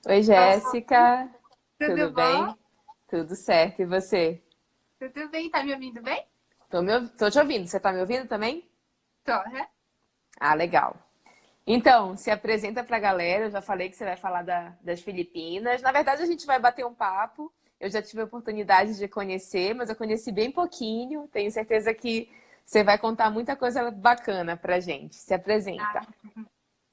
Oi, Jéssica. Tudo Tudo bom? bem? Tudo certo. E você? Tudo bem? Tá me ouvindo bem? Tô te ouvindo. Você tá me ouvindo também? Tô, né? Ah, legal. Então, se apresenta pra galera. Eu já falei que você vai falar das Filipinas. Na verdade, a gente vai bater um papo. Eu já tive a oportunidade de conhecer, mas eu conheci bem pouquinho. Tenho certeza que você vai contar muita coisa bacana pra gente. Se apresenta. Ah,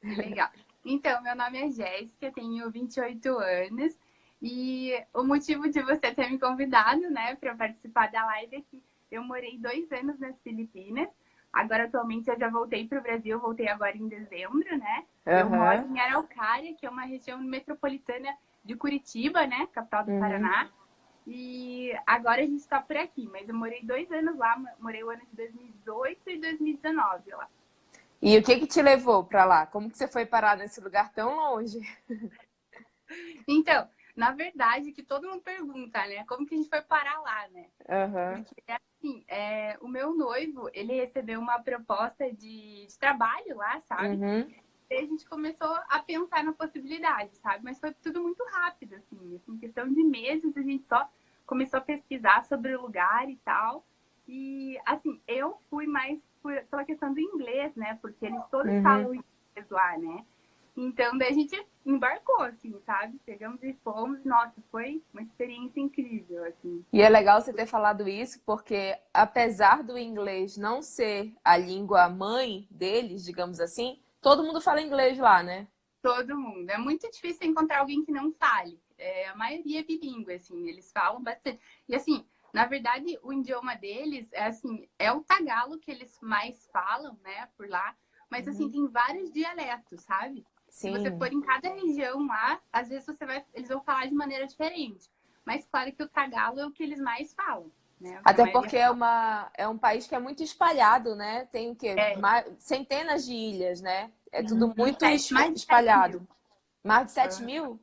que legal. Então, meu nome é Jéssica, tenho 28 anos e o motivo de você ter me convidado, né, para participar da live é que eu morei 2 anos nas Filipinas. Agora, atualmente, eu já voltei para o Brasil, voltei agora em dezembro, né? Eu moro Aham. em Araucária, que é uma região metropolitana de Curitiba, né, capital do Uhum. Paraná. E agora a gente está por aqui, mas eu morei 2 anos lá, morei o ano de 2018 e 2019 lá. E o que que te levou pra lá? Como que você foi parar nesse lugar tão longe? Então, na verdade, que todo mundo pergunta, né? Como que a gente foi parar lá, né? Aham. Porque, assim, o meu noivo, ele recebeu uma proposta de trabalho lá, sabe? Uhum. E a gente começou a pensar na possibilidade, sabe? Mas foi tudo muito rápido, assim. Em questão de meses, a gente só começou a pesquisar sobre o lugar e tal. E, assim, eu fui mais pela questão do inglês, né? Porque eles todos Uhum. falam inglês lá, né? Então, daí a gente embarcou, assim, sabe? Pegamos e fomos. Nossa, foi uma experiência incrível, assim. E é legal você ter falado isso, porque apesar do inglês não ser a língua mãe deles, digamos assim, todo mundo fala inglês lá, né? Todo mundo. É muito difícil encontrar alguém que não fale. A maioria é bilíngue, assim, eles falam bastante. E assim, na verdade, o idioma deles é assim, é o tagalo que eles mais falam, né, por lá. Mas assim, Uhum. tem vários dialetos, sabe? Se você Sim. for em cada região lá, às vezes eles vão falar de maneira diferente. Mas claro que o tagalo é o que eles mais falam, né? O que a Até maioria porque é um país que é muito espalhado, né? Tem o quê? é. Centenas de ilhas, né? É tudo Uhum, muito mais de 7 mil. espalhado. Mais de 7 Uhum. mil?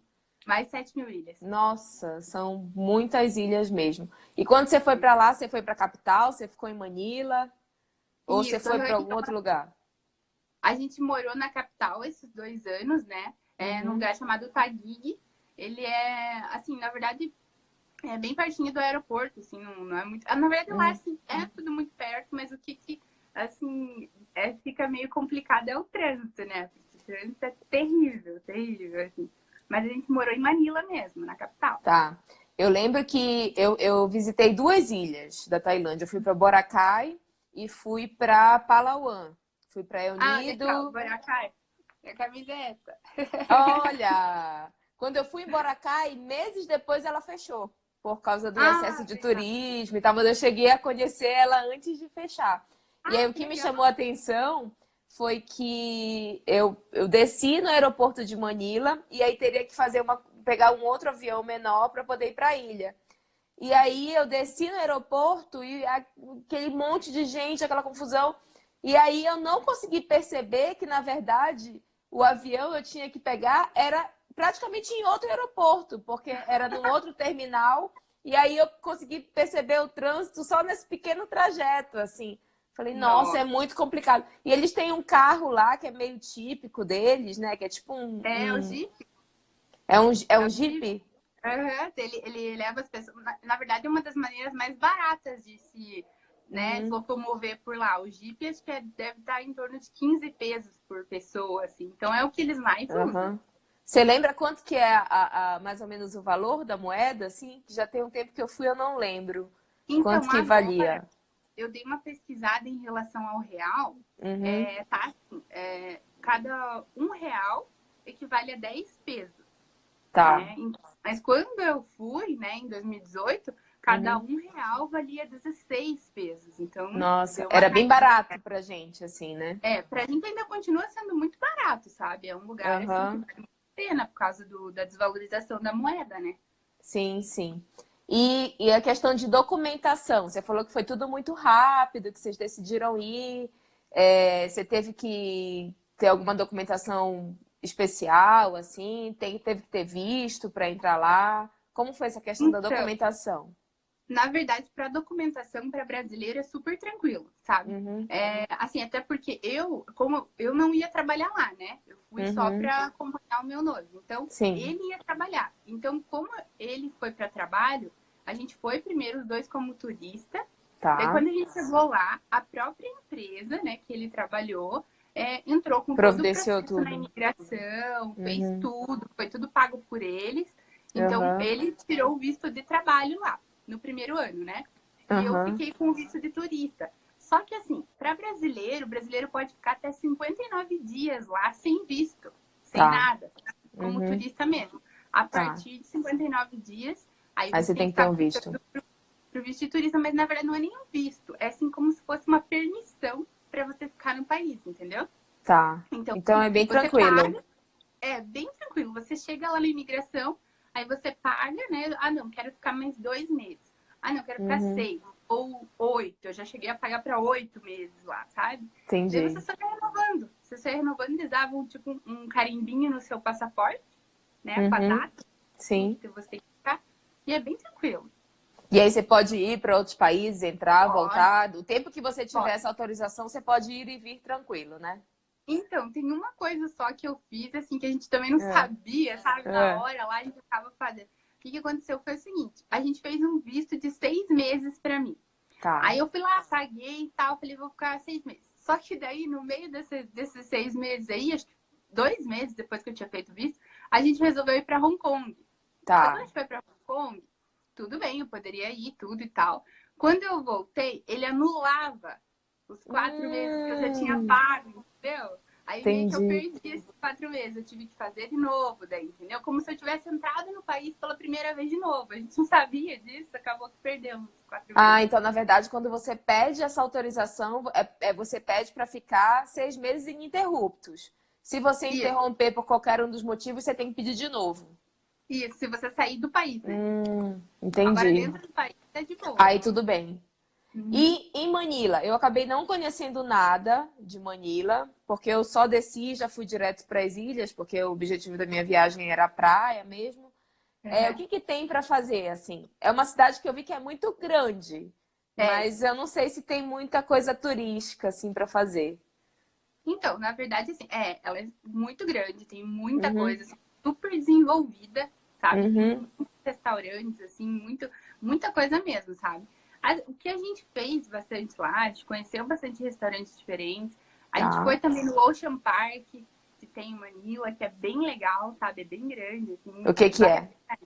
Mais de 7 mil ilhas. Nossa, são muitas ilhas mesmo. E quando você foi pra lá, você foi pra capital? Você ficou em Manila? Ou você Isso, foi pra algum então outro lugar? a gente morou na capital esses 2 anos, né? Num Uhum. lugar chamado Taguig. Ele é, assim, na verdade, é bem pertinho do aeroporto, assim, não é muito. Na verdade, lá Uhum. assim, é tudo muito perto, mas o que assim, fica meio complicado é o trânsito, né? Porque o trânsito é terrível, terrível, assim. Mas a gente morou em Manila mesmo, na capital. Tá. Eu lembro que eu visitei duas ilhas da Tailândia. Eu fui para Boracay e fui para Palawan. Fui para El Ah, legal, Nido. Boracay. Minha camisa é essa. Olha, quando eu fui em Boracay, meses depois ela fechou por causa do excesso Ah, de legal. turismo e tal, mas eu cheguei a conhecer ela antes de fechar. E aí Ah, o que que me legal. chamou a atenção foi que eu desci no aeroporto de Manila e aí teria que pegar um outro avião menor para poder ir para a ilha. E aí eu desci no aeroporto e aquele monte de gente, aquela confusão. E aí eu não consegui perceber que, na verdade, o avião eu tinha que pegar era praticamente em outro aeroporto, porque era num outro terminal. E aí eu consegui perceber o trânsito só nesse pequeno trajeto, assim. Falei, nossa, é Nossa. muito complicado. E eles têm um carro lá que é meio típico deles, né? Que é tipo É o Jeep. é É um o Jeep. Jeep? Aham, ele leva as pessoas. Na verdade, é uma das maneiras mais baratas de se, né, Uhum. locomover por lá. O Jeep acho que deve estar em torno de 15 pesos por pessoa, assim. Então é o que eles mais usam. Aham. Você lembra quanto que é mais ou menos o valor da moeda, assim? Que já tem um tempo que eu fui, eu não lembro quanto Então, que agora, valia. eu dei uma pesquisada em relação ao real. Uhum, Tá assim, cada R$ 1 equivale a 10 pesos. tá. Né? Mas quando eu fui, né, em 2018, cada Uhum. R$ 1 valia 16 pesos. Então, Nossa, deu uma era bem caída. barato pra gente, assim, né? Pra gente ainda continua sendo muito barato, sabe? É um lugar, assim, que Aham, vale muito a pena por causa da desvalorização da moeda, né? sim, sim. E a questão de documentação, você falou que foi tudo muito rápido, que vocês decidiram ir. Você teve que ter alguma documentação especial, assim? Teve que ter visto para entrar lá? Como foi essa questão da Então, documentação? Na verdade, para documentação para brasileiro é super tranquilo, sabe? Uhum, Assim, até porque como eu não ia trabalhar lá, né? Eu fui só uhum. para acompanhar o meu noivo. Então, Sim, ele ia trabalhar. Então, como ele foi para trabalho, a gente foi primeiro os dois como turista. Daí, tá. quando a gente chegou lá, a própria empresa, né, que ele trabalhou, entrou com todo o Providenciou processo na tudo. imigração, fez Uhum, tudo, foi tudo pago por eles. Então, aham, ele tirou o visto de trabalho lá no primeiro ano, né? E eu aham. fiquei com o visto de turista. Só que assim, para brasileiro, o brasileiro pode ficar até 59 dias lá sem visto, sem Tá. nada, como Uhum, turista mesmo. A tá. partir de 59 dias, aí Aí você você tem tem que que ter estar um visto. aplicando pro visto de turista, mas na verdade não é nem um visto, é assim como se fosse uma permissão para você ficar no país, entendeu? Tá. Então, Então é bem você tranquilo. paga, é bem tranquilo. Você chega lá na imigração, aí você paga, né? Ah, não, quero ficar mais 2 meses. Ah, não, quero ficar Uhum, 6 ou 8. Eu já cheguei a pagar para 8 meses lá, sabe? Daí você entendi. só vai renovando. Você só vai renovando, eles davam tipo um carimbinho no seu passaporte, né? Com a Uhum, data, tudo sim. que você tem que ficar. E é bem tranquilo. E aí você pode ir para outros países, entrar, Pode, voltar. O tempo que você tiver pode. essa autorização, você pode ir e vir tranquilo, né? Então, tem uma coisa só que eu fiz, assim, que a gente também não É, sabia, sabe? Na é, hora lá a gente acaba fazendo. O que aconteceu foi o seguinte: a gente fez um visto de 6 meses para mim. tá. Aí eu fui lá, paguei e tal, falei, vou ficar 6 meses. Só que daí, no meio desses 6 meses aí, acho que 2 meses depois que eu tinha feito o visto, a gente resolveu ir para Hong Kong. Aí quando a Tá. gente foi para Hong Kong, tudo bem, eu poderia ir, tudo e tal. Quando eu voltei, ele anulava os 4 meses que eu já tinha Hum, pago, entendeu? Aí meio que eu entendi. perdi esses 4 meses, eu tive que fazer de novo daí, entendeu? Como se eu tivesse entrado no país pela primeira vez de novo. A gente não sabia disso, acabou que perdemos os 4 meses. Ah, então, na verdade, quando você pede essa autorização, você pede para ficar 6 meses ininterruptos. Se você Isso, interromper por qualquer um dos motivos, você tem que pedir de novo. isso, se você sair do país, né? Agora Entendi. dentro do país é de boa, Aí não. tudo bem. Uhum. E em Manila, eu acabei não conhecendo nada de Manila, porque eu só desci e já fui direto para as ilhas, porque o objetivo da minha viagem era a praia mesmo. O Uhum. que que tem para fazer, assim? É uma cidade que eu vi que é muito grande, É. mas eu não sei se tem muita coisa turística, assim, para fazer. Então, na verdade, assim, ela é muito grande, tem muita Uhum, coisa, assim, super desenvolvida, sabe? Tem uhum, muitos restaurantes, assim, muita coisa mesmo, sabe? O que a gente fez bastante lá, a gente conheceu bastante restaurantes diferentes. A gente foi tá. também no Ocean Park, que tem em Manila, que é bem legal, sabe? É bem grande, O assim, que que vale a é? pena.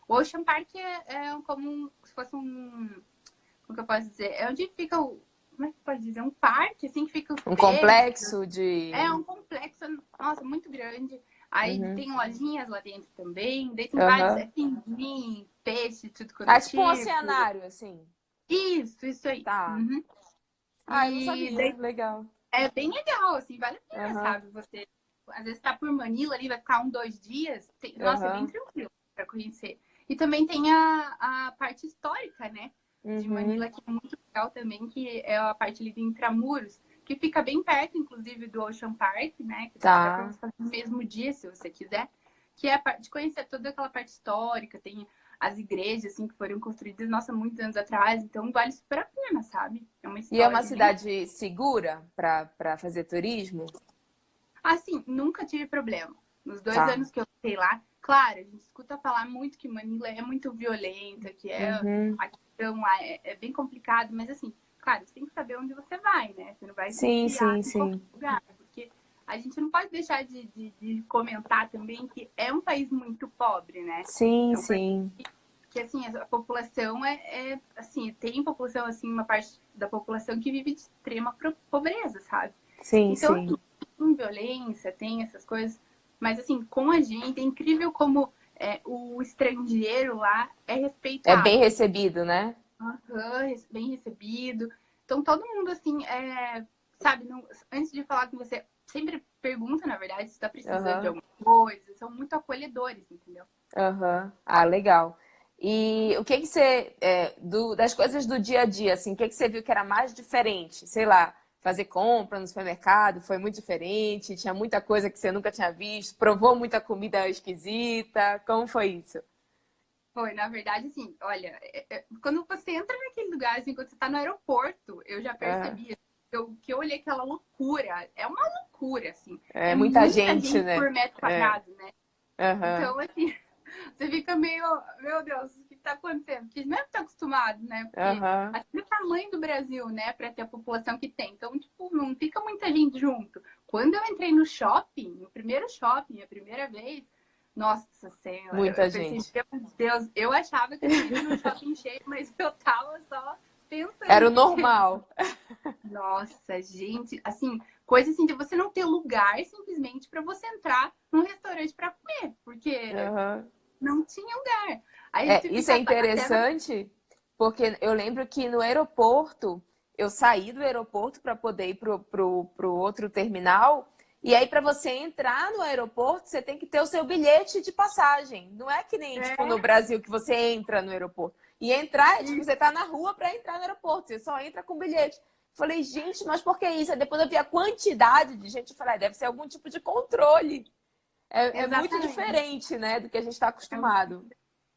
O Ocean Park é como se fosse como que eu posso dizer? É onde fica como é que pode dizer? Um parque, assim, que fica os Um peixes. complexo É de... um complexo, nossa, muito grande. Aí Uhum, tem lojinhas lá dentro também. Daí tem vários, aham. pinguim, peixe, tudo quanto Ah, é tipo um tipo. oceanário, assim. Isso aí. Tá. Uhum. Ah, eu não E sabia. daí Legal. é bem legal, assim, vale a pena, Aham, sabe? Você, às vezes, tá por Manila ali, vai ficar 2 dias. Nossa, é bem aham. tranquilo para conhecer. E também tem a parte histórica, né? De Uhum, Manila, que é muito legal também, que é a parte ali de Intramuros, que fica bem perto, inclusive, do Ocean Park, né? Que dá para tá. você fazer no mesmo dia, se você quiser. Que é a parte de conhecer toda aquela parte histórica, tem as igrejas, assim, que foram construídas, nossa, muitos anos atrás. Então, vale super a pena, sabe? É uma E é história uma bem. cidade segura para fazer turismo? Assim, nunca tive problema. Nos dois Tá. anos que eu fiquei lá, claro, a gente escuta falar muito que Manila é muito violenta, que Uhum. a questão lá é bem complicado, mas assim, claro, você tem que saber onde você vai, né? Você não vai se Sim, enfiar sim, em qualquer sim. lugar, porque a gente não pode deixar de comentar também que é um país muito pobre, né? Sim, É um país sim. que assim, a população assim, tem população, assim, uma parte da população que vive de extrema pobreza, sabe? Sim, Então, assim, sim. tem violência, tem essas coisas, mas assim, com a gente, é incrível como o estrangeiro lá é É bem respeitado. recebido, né? Aham, bem recebido. Então, todo mundo, assim, sabe, antes de falar com você, sempre pergunta, na verdade, se está precisando de Aham, alguma coisa. São muito acolhedores, entendeu? aham. Ah, legal. E o que que você, das coisas do dia a dia, assim, o que que você viu que era mais diferente? Sei lá, fazer compra no supermercado foi muito diferente? Tinha muita coisa que você nunca tinha visto? Provou muita comida esquisita? Como foi isso? Foi, na verdade, assim, olha, quando você entra naquele lugar, assim, quando você tá no aeroporto, eu já Aham. percebi, que eu olhei aquela loucura, é uma loucura, assim, É é muita muita gente, gente né? por metro É. quadrado, né? Aham. Então, assim, você fica meio, meu Deus, o que tá acontecendo? Porque mesmo tá acostumado, né? Porque Aham. assim, o tamanho do Brasil, né, pra ter a população que tem. Então, tipo, não fica muita gente junto. Quando eu entrei no shopping, no primeiro shopping, a primeira vez, nossa Senhora, Muita eu pensei, gente. meu Deus, eu achava que eu tinha ido num shopping cheio, mas eu tava só Era pensando o que tinha. normal. Nossa, gente, assim, coisa assim de você não ter lugar simplesmente para você entrar num restaurante para comer, porque Aham. não tinha lugar. Aí a É, gente isso é fica até na. interessante, porque eu lembro que no aeroporto, eu saí do aeroporto para poder ir pro outro terminal, e aí para você entrar no aeroporto, você tem que ter o seu bilhete de passagem. Não é que nem tipo no É, Brasil que você entra no aeroporto. E entrar, é, tipo, você tá na rua para entrar no aeroporto, você só entra com bilhete. Falei, gente, mas por que isso? Aí depois eu vi a quantidade de gente, eu falei, ah, deve ser algum tipo de controle. É muito exatamente. diferente, né, do que a gente está acostumado.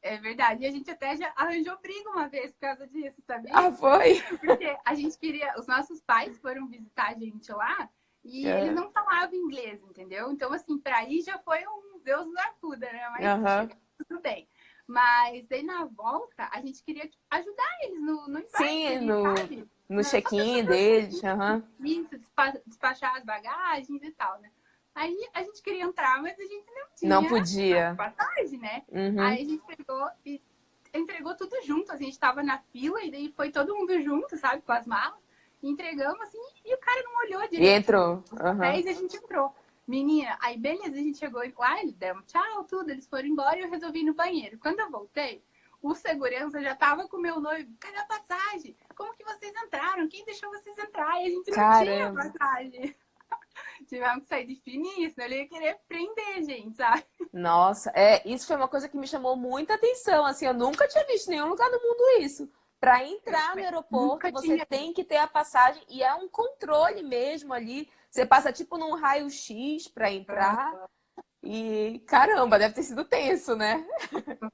É verdade. E a gente até já arranjou briga uma vez por causa disso, sabia? Ah, foi? Porque a gente queria. Os nossos pais foram visitar a gente lá e eles É. não falavam inglês, entendeu? Então, assim, para ir já foi um Deus nos acuda, né? Mas Aham. chegou tudo bem. Mas daí na volta a gente queria tipo, ajudar eles no embarque Sim, ali, sabe? no Só pra check-in fazer deles. Aham. isso, despachar as bagagens e tal, né? Aí a gente queria entrar, mas a gente não Não tinha a podia. passagem, né? Uhum. Aí a gente pegou e entregou tudo junto. Assim, a gente tava na fila e daí foi todo mundo junto, sabe? Com as malas. E entregamos assim e o cara não olhou E direito entrou. os Aham. papéis e a gente entrou. Menina, aí beleza, a gente chegou lá, eles deram tchau, tudo, eles foram embora e eu resolvi ir no banheiro. Quando eu voltei, o segurança já tava com o meu noivo. Cadê a passagem? Como que vocês entraram? Quem deixou vocês entrar? E a gente não tinha Caramba. passagem. Tivemos que sair de fininho, senão ele ia querer prender, gente, sabe? Nossa, é, isso foi uma coisa que me chamou muita atenção. Assim, eu nunca tinha visto em nenhum lugar do mundo isso. Para Eu entrar no também aeroporto, nunca você tinha tem visto. que ter a passagem e é um controle mesmo ali. Você passa tipo num raio-x para entrar e caramba, deve ter sido tenso, né?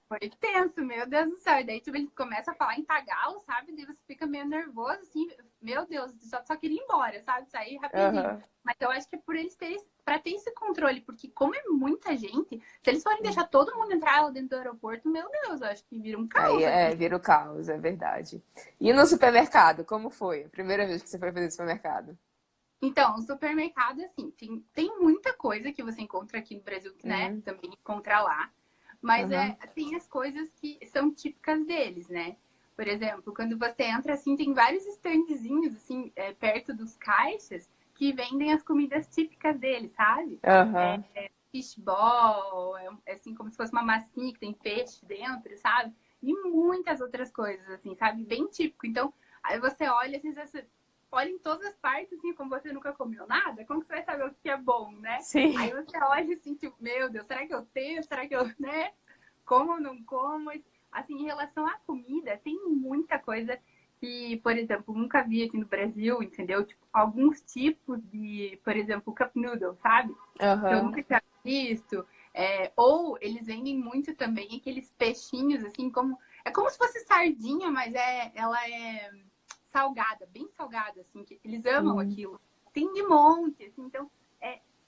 Foi tenso, meu Deus do céu. E daí, tipo, ele começa a falar em tagalo, sabe? Daí você fica meio nervoso, assim, meu Deus, só queria ir embora, sabe? Sair rapidinho. Aham. Mas eu acho que é por eles terem, pra ter esse controle, porque como é muita gente, se eles forem deixar todo mundo entrar lá dentro do aeroporto, meu Deus, eu acho que vira um Aí caos é, aqui. vira o caos, é verdade. E no supermercado, como foi? A primeira vez que você foi fazer supermercado? Então, o supermercado, assim, tem muita coisa que você encontra aqui no Brasil, que, né, Uhum. também encontra lá. Mas Aham. tem as coisas que são típicas deles, né? Por exemplo, quando você entra, assim, tem vários standzinhos, assim, perto dos caixas, que vendem as comidas típicas deles, sabe? Aham. Fishball, assim, como se fosse uma massinha que tem peixe dentro, sabe? E muitas outras coisas, assim, sabe? Bem típico. Então, aí você olha, assim, você olha em todas as partes, assim, como você nunca comeu nada, como que você vai saber o que é bom, né? Aí Sim. você olha assim, tipo, meu Deus, será que eu tenho? Será que eu, né? Como ou não como? Assim, em relação à comida, tem muita coisa que, por exemplo, nunca vi aqui no Brasil, entendeu? Tipo, alguns tipos de, por exemplo, cup noodle, sabe? Que eu Aham. nunca tinha visto. Ou eles vendem muito também aqueles peixinhos, assim, como. É como se fosse sardinha, mas ela é salgada, bem salgada, assim, que eles amam Hum. aquilo. Tem de monte, assim, então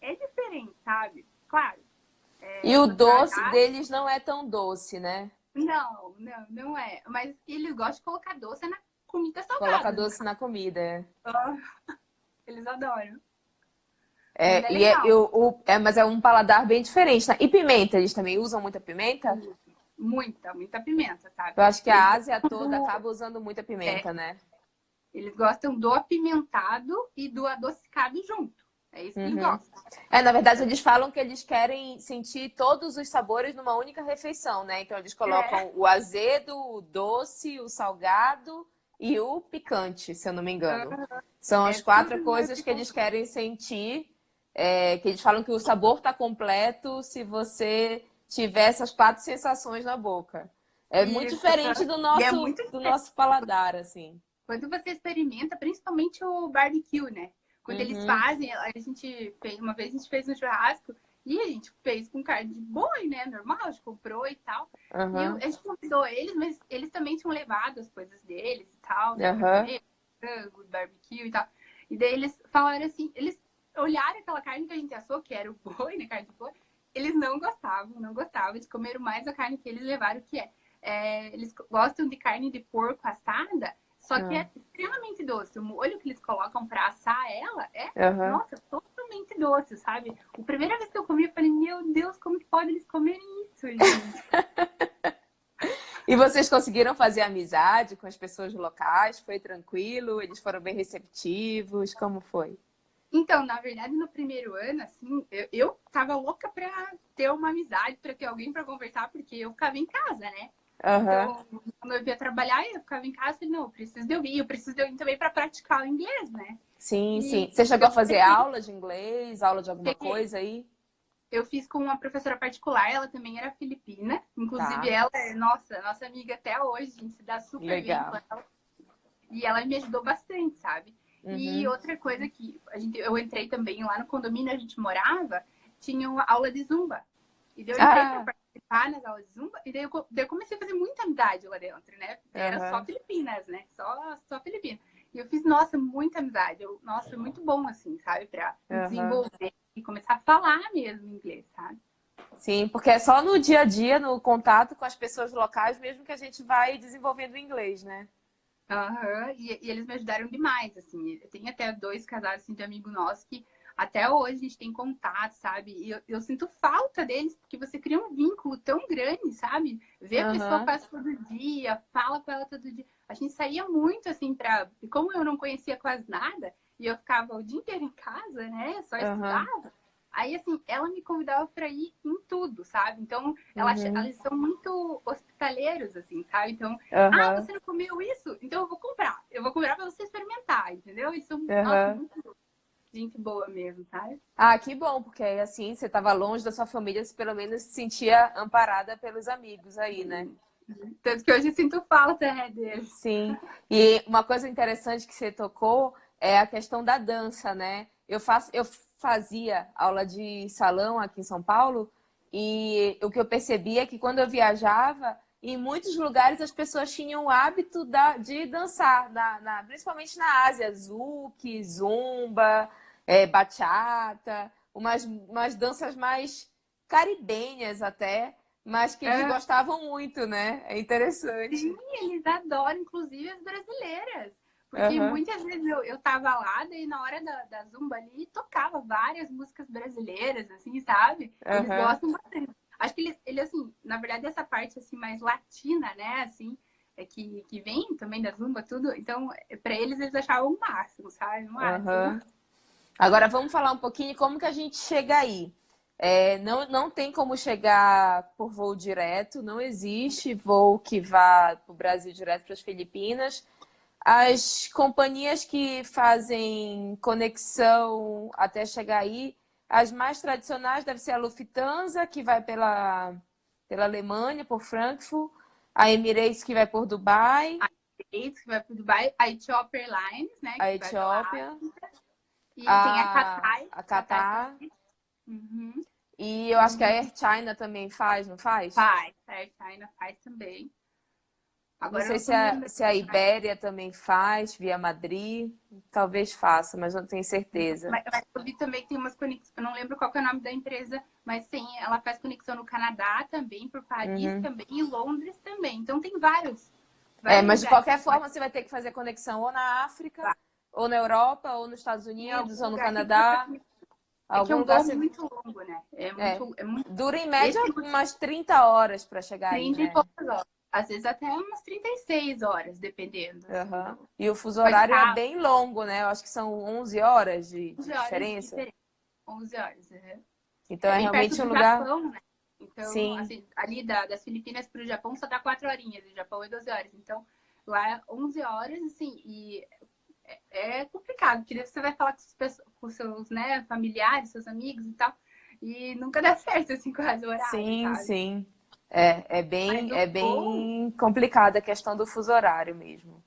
é diferente, sabe? Claro, E o você doce acha, deles não é tão doce, né? não é. Mas eles gostam de colocar doce na comida Coloca salgada, no doce caso. na comida. É. Eles adoram. Mas É, é e é, legal. mas é um paladar bem diferente, né? E pimenta, eles também usam muita pimenta? Muita pimenta, sabe? Eu acho que Eles a Ásia gostam toda acaba usando muita é, pimenta, né? eles gostam do apimentado e do adocicado junto. É isso que eles Uhum. gostam. É, na verdade, eles falam que eles querem sentir todos os sabores numa única refeição, né? Então, eles É, colocam o azedo, o doce, o salgado e o picante, se eu não me engano. São as tudo quatro no coisas que eles querem sentir, que eles falam que o sabor está completo se você tiver essas quatro sensações na boca. É muito isso. diferente do E é nosso, muito do diferente. nosso paladar, assim. Quando você experimenta, principalmente o barbecue, né? Quando eles Uhum. fazem, a gente fez, uma vez a gente fez um churrasco E a gente fez com carne de boi, né? Normal, a gente comprou e tal. Aham. A gente convidou eles, mas eles também tinham levado as coisas deles e tal, né? Pra Aham. comer, frango, barbecue e tal. E daí eles falaram assim, eles olharam aquela carne que a gente assou, que era o boi, né? Carne de boi. Eles não gostavam, não gostavam. Eles comeram mais a carne que eles levaram, que eles gostam de carne de porco assada, só que Ah. é extremamente doce. O molho que eles colocam pra assar ela Aham. nossa, totalmente doce, sabe? A primeira vez que eu comi, eu falei, meu Deus, como que pode eles comerem isso, gente? E vocês conseguiram fazer amizade com as pessoas locais? Foi tranquilo? Eles foram bem receptivos? Como foi? Então, na verdade, no primeiro ano, assim, eu tava louca pra ter uma amizade, pra ter alguém pra conversar, porque eu ficava em casa, né? Aham. Então, quando eu ia trabalhar, eu ficava em casa e falei, não, eu preciso de alguém, eu preciso de alguém também pra praticar o inglês, né? Sim, E sim. Você chegou eu a fazer peguei, aula de inglês, aula de alguma peguei. coisa aí? Eu fiz com uma professora particular, ela também era filipina, inclusive Tá, ela é nossa amiga até hoje, a gente se dá super bem com legal. ela. E ela me ajudou bastante, sabe? E Uhum. outra coisa que eu entrei também lá no condomínio, a gente morava, tinha uma aula de zumba. E daí eu entrei para Ah, participar nas aulas de zumba, e daí eu comecei a fazer muita amizade lá dentro, né? Era só aham, Filipinas, né? Só Filipinas. E eu fiz, nossa, muita amizade. Nossa, foi muito bom, assim, sabe? Para me aham. desenvolver e começar a falar mesmo inglês, sabe? Sim, porque é só no dia a dia, no contato com as pessoas locais, mesmo que a gente vai desenvolvendo o inglês, né? Aham, e eles me ajudaram demais, assim. Eu tenho até dois casais assim, de amigo nosso que até hoje a gente tem contato, sabe? E eu sinto falta deles, porque você cria um vínculo tão grande, sabe? Ver a pessoa Aham, quase todo dia, fala com ela todo dia. A gente saía muito, assim, pra. E como eu não conhecia quase nada, e eu ficava o dia inteiro em casa, né? Só aham, estudava. Aí, assim, ela me convidava para ir em tudo, sabe? Então, uhum, eles são muito hospitaleiros, assim, sabe? Então, aham, você não comeu isso? Então eu vou comprar. Eu vou comprar para você experimentar, entendeu? Isso, nossa, aham. muito gente boa mesmo, sabe? Ah, que bom, porque aí assim você estava longe da sua família, você pelo menos se sentia amparada pelos amigos aí, né? Tanto que hoje eu sinto falta, né, deles. Sim. E uma coisa interessante que você tocou é a questão da dança, né? Eu fazia aula de salão aqui em São Paulo e o que eu percebi é que quando eu viajava, em muitos lugares as pessoas tinham o hábito de dançar, principalmente na Ásia, zouk, zumba, bachata, umas danças mais caribenhas até, mas que eles É, gostavam muito, né? É sim, interessante. eles adoram, inclusive as brasileiras. Porque Aham, muitas vezes eu tava lá, daí na hora da Zumba ali, tocava várias músicas brasileiras, assim, sabe? Eles aham. gostam bastante. Acho que eles assim, na verdade, essa parte assim mais latina, né, assim, que vem também da Zumba, tudo. Então, para eles achavam o máximo, sabe? O máximo. Aham. Agora vamos falar um pouquinho como que a gente chega aí. Não tem como chegar por voo direto, não existe voo que vá para o Brasil direto para as Filipinas. As companhias que fazem conexão até chegar aí, as mais tradicionais deve ser a Lufthansa, que vai pela Alemanha, por Frankfurt, a Emirates, que vai por Dubai, A Emirates, que vai para Dubai, a Ethiopian Airlines, né, a que vai pela Etiópia, África, e tem a a Qatar Qatar. também. Uhum. E eu acho que a Air China também faz, não faz? Faz, a Air China faz também. Não Agora eu sei não tô me lembrando. se a Ibéria também faz, via Madrid. Talvez faça, mas não tenho certeza. Mas eu vi também que tem umas conexões, eu não lembro qual que é o nome da empresa, mas tem, ela faz conexão no Canadá também, por Paris Uhum. também, e Londres também. Então tem vários Mas de lugares. qualquer forma você vai ter que fazer conexão ou na África, ou na Europa, ou nos Estados Em Unidos, algum ou no lugar tem que fazer Canadá. conexão. É que é Algum um lugar voo você. muito longo, né? É. É muito. Dura em média Esse umas 30 horas para chegar aí, 30 e né? poucas horas. Às vezes até umas 36 horas, dependendo, assim, Uhum. E o fuso Pode horário é estar bem longo, né? Eu acho que são 11 horas de 11 horas de diferença. diferença. 11 horas, uhum. Então É é bem perto realmente um do lugar. Japão, né? Então, Sim. assim, ali das Filipinas para o Japão só dá 4 horinhas, o Japão é 12 horas. Então, lá é 11 horas, assim, e é complicado, porque você vai falar com seus, né, familiares, seus amigos e tal, e nunca dá certo, assim, quase o horário, Sim, sabe? sim. Mas É bem complicada a questão do fuso horário mesmo.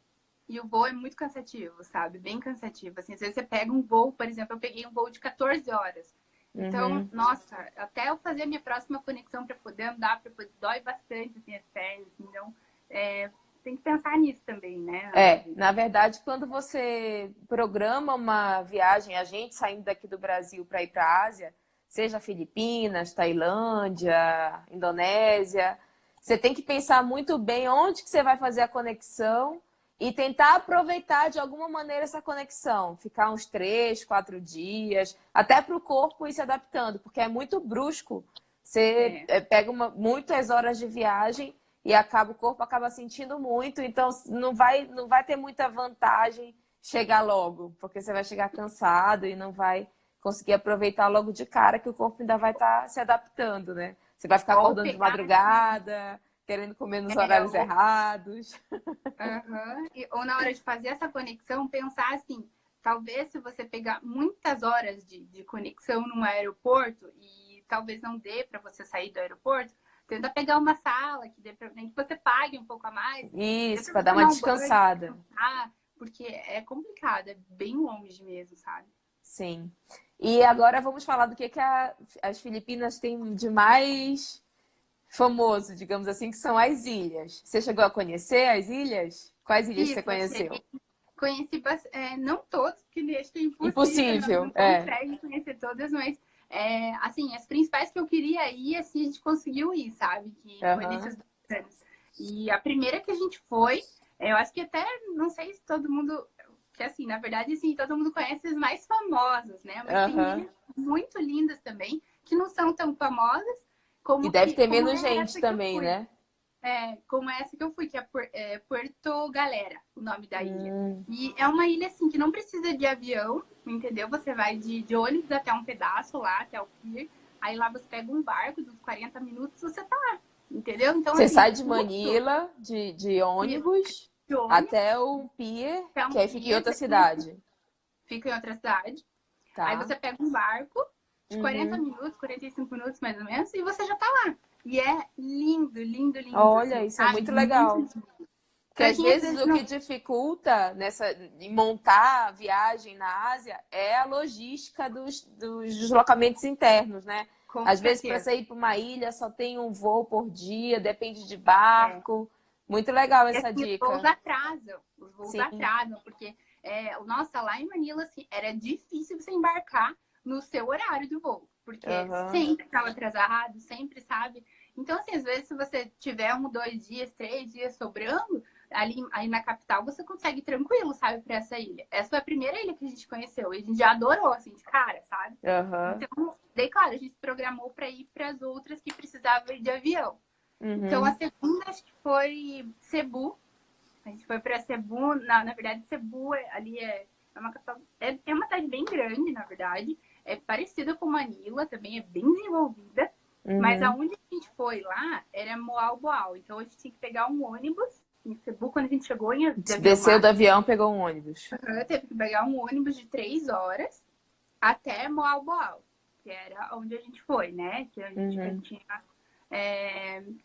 o voo é muito cansativo, sabe? Bem cansativo. Assim, às vezes você pega um voo, por exemplo, eu peguei um voo de 14 horas. Então, Uhum. nossa, até eu fazer a minha próxima conexão para poder andar, dói bastante assim, as pernas. Então, tem que pensar nisso também, né? Na verdade, quando você programa uma viagem, a gente saindo daqui do Brasil para ir para a Ásia, seja Filipinas, Tailândia, Indonésia, você tem que pensar muito bem onde que você vai fazer a conexão e tentar aproveitar de alguma maneira essa conexão. Ficar uns 3, 4 dias, até para o corpo ir se adaptando, porque é muito brusco. Você pega muitas horas de viagem e o corpo acaba sentindo muito, então não vai ter muita vantagem chegar logo, porque você vai chegar cansado e não vai conseguir aproveitar logo de cara, que o corpo ainda vai estar se adaptando, né? Você vai ficar Ou acordando de pegar, madrugada, querendo comer nos horários ou, errados. ou na hora de fazer essa conexão, pensar assim, talvez se você pegar muitas horas de conexão num aeroporto e talvez não dê para você sair do aeroporto, tenta pegar uma sala que dê pra, nem que você pague um pouco a mais, dê Isso, para para você dar uma tomar um banho, descansada. descansar, porque é complicado, é bem longe mesmo, sabe? Sim. E agora vamos falar do que as Filipinas têm de mais famoso, digamos assim, que são as ilhas. Você chegou a conhecer as ilhas? Quais ilhas você Isso, eu conheceu? cheguei, conheci não todos, porque acho que é impossível, Impossível, não consegue conhecer todas, mas assim, as principais que eu queria ir, assim, a gente conseguiu ir, sabe? Que foi nesses Aham, 2 anos. E a primeira que a gente foi, eu acho que até, não sei se todo mundo, que assim, na verdade, assim, todo mundo conhece as mais famosas, né? Mas tem aham. ilhas muito lindas também, que não são tão famosas, E deve ter como menos é gente essa que eu também, fui. né? Como essa que eu fui, que é Puerto Galera, o nome da ilha. Hum, E é uma ilha, assim, que não precisa de avião, entendeu? Você vai de ônibus até um pedaço lá, até o pier. Aí lá você pega um barco dos 40 minutos, você tá lá, entendeu? Então, Você assim, sai de tudo Manila, de ônibus, de ônibus até o pier, até um que aí fica em pier, outra cidade. fica em outra cidade. Aí Tá? você pega um barco de 40 Uhum. minutos, 45 minutos mais ou menos, e você já tá lá. E é lindo, lindo, lindo, Olha, assim, isso é sabe? muito Muito legal. lindo. Porque Pra às quem às vezes vezes o que não. dificulta em montar a viagem na Ásia é a logística dos deslocamentos internos, né? Com Às vezes, para certeza. você ir para uma ilha, só tem um voo por dia, depende de É. barco. Muito legal E essa assim, dica. os voos Sim. atrasam, porque, nossa, lá em Manila, assim, era difícil você embarcar no seu horário do voo, porque Aham. sempre estava atrasado, sempre, sabe? Então, assim, às vezes, se você tiver 2 dias, 3 dias sobrando, ali aí na capital, você consegue ir tranquilo, sabe, para essa ilha. Essa foi a primeira ilha que a gente conheceu e a gente já adorou, assim, de cara, sabe? Aham. Então, daí, claro, a gente se programou para ir para as outras que precisavam ir de avião. Então, a Uhum. segunda acho que foi Cebu. A gente foi para Cebu. Na verdade, Cebu ali é uma capital. É uma cidade bem grande, na verdade. É parecida com Manila, também é bem desenvolvida. Mas Uhum. aonde a gente foi lá era Moalboal. Então, a gente tinha que pegar um ônibus em Cebu. Quando a gente chegou de avião Desceu lá, do avião, pegou um ônibus. teve que pegar um ônibus de 3 horas até Moalboal, que era onde a gente foi, né? Que Uhum.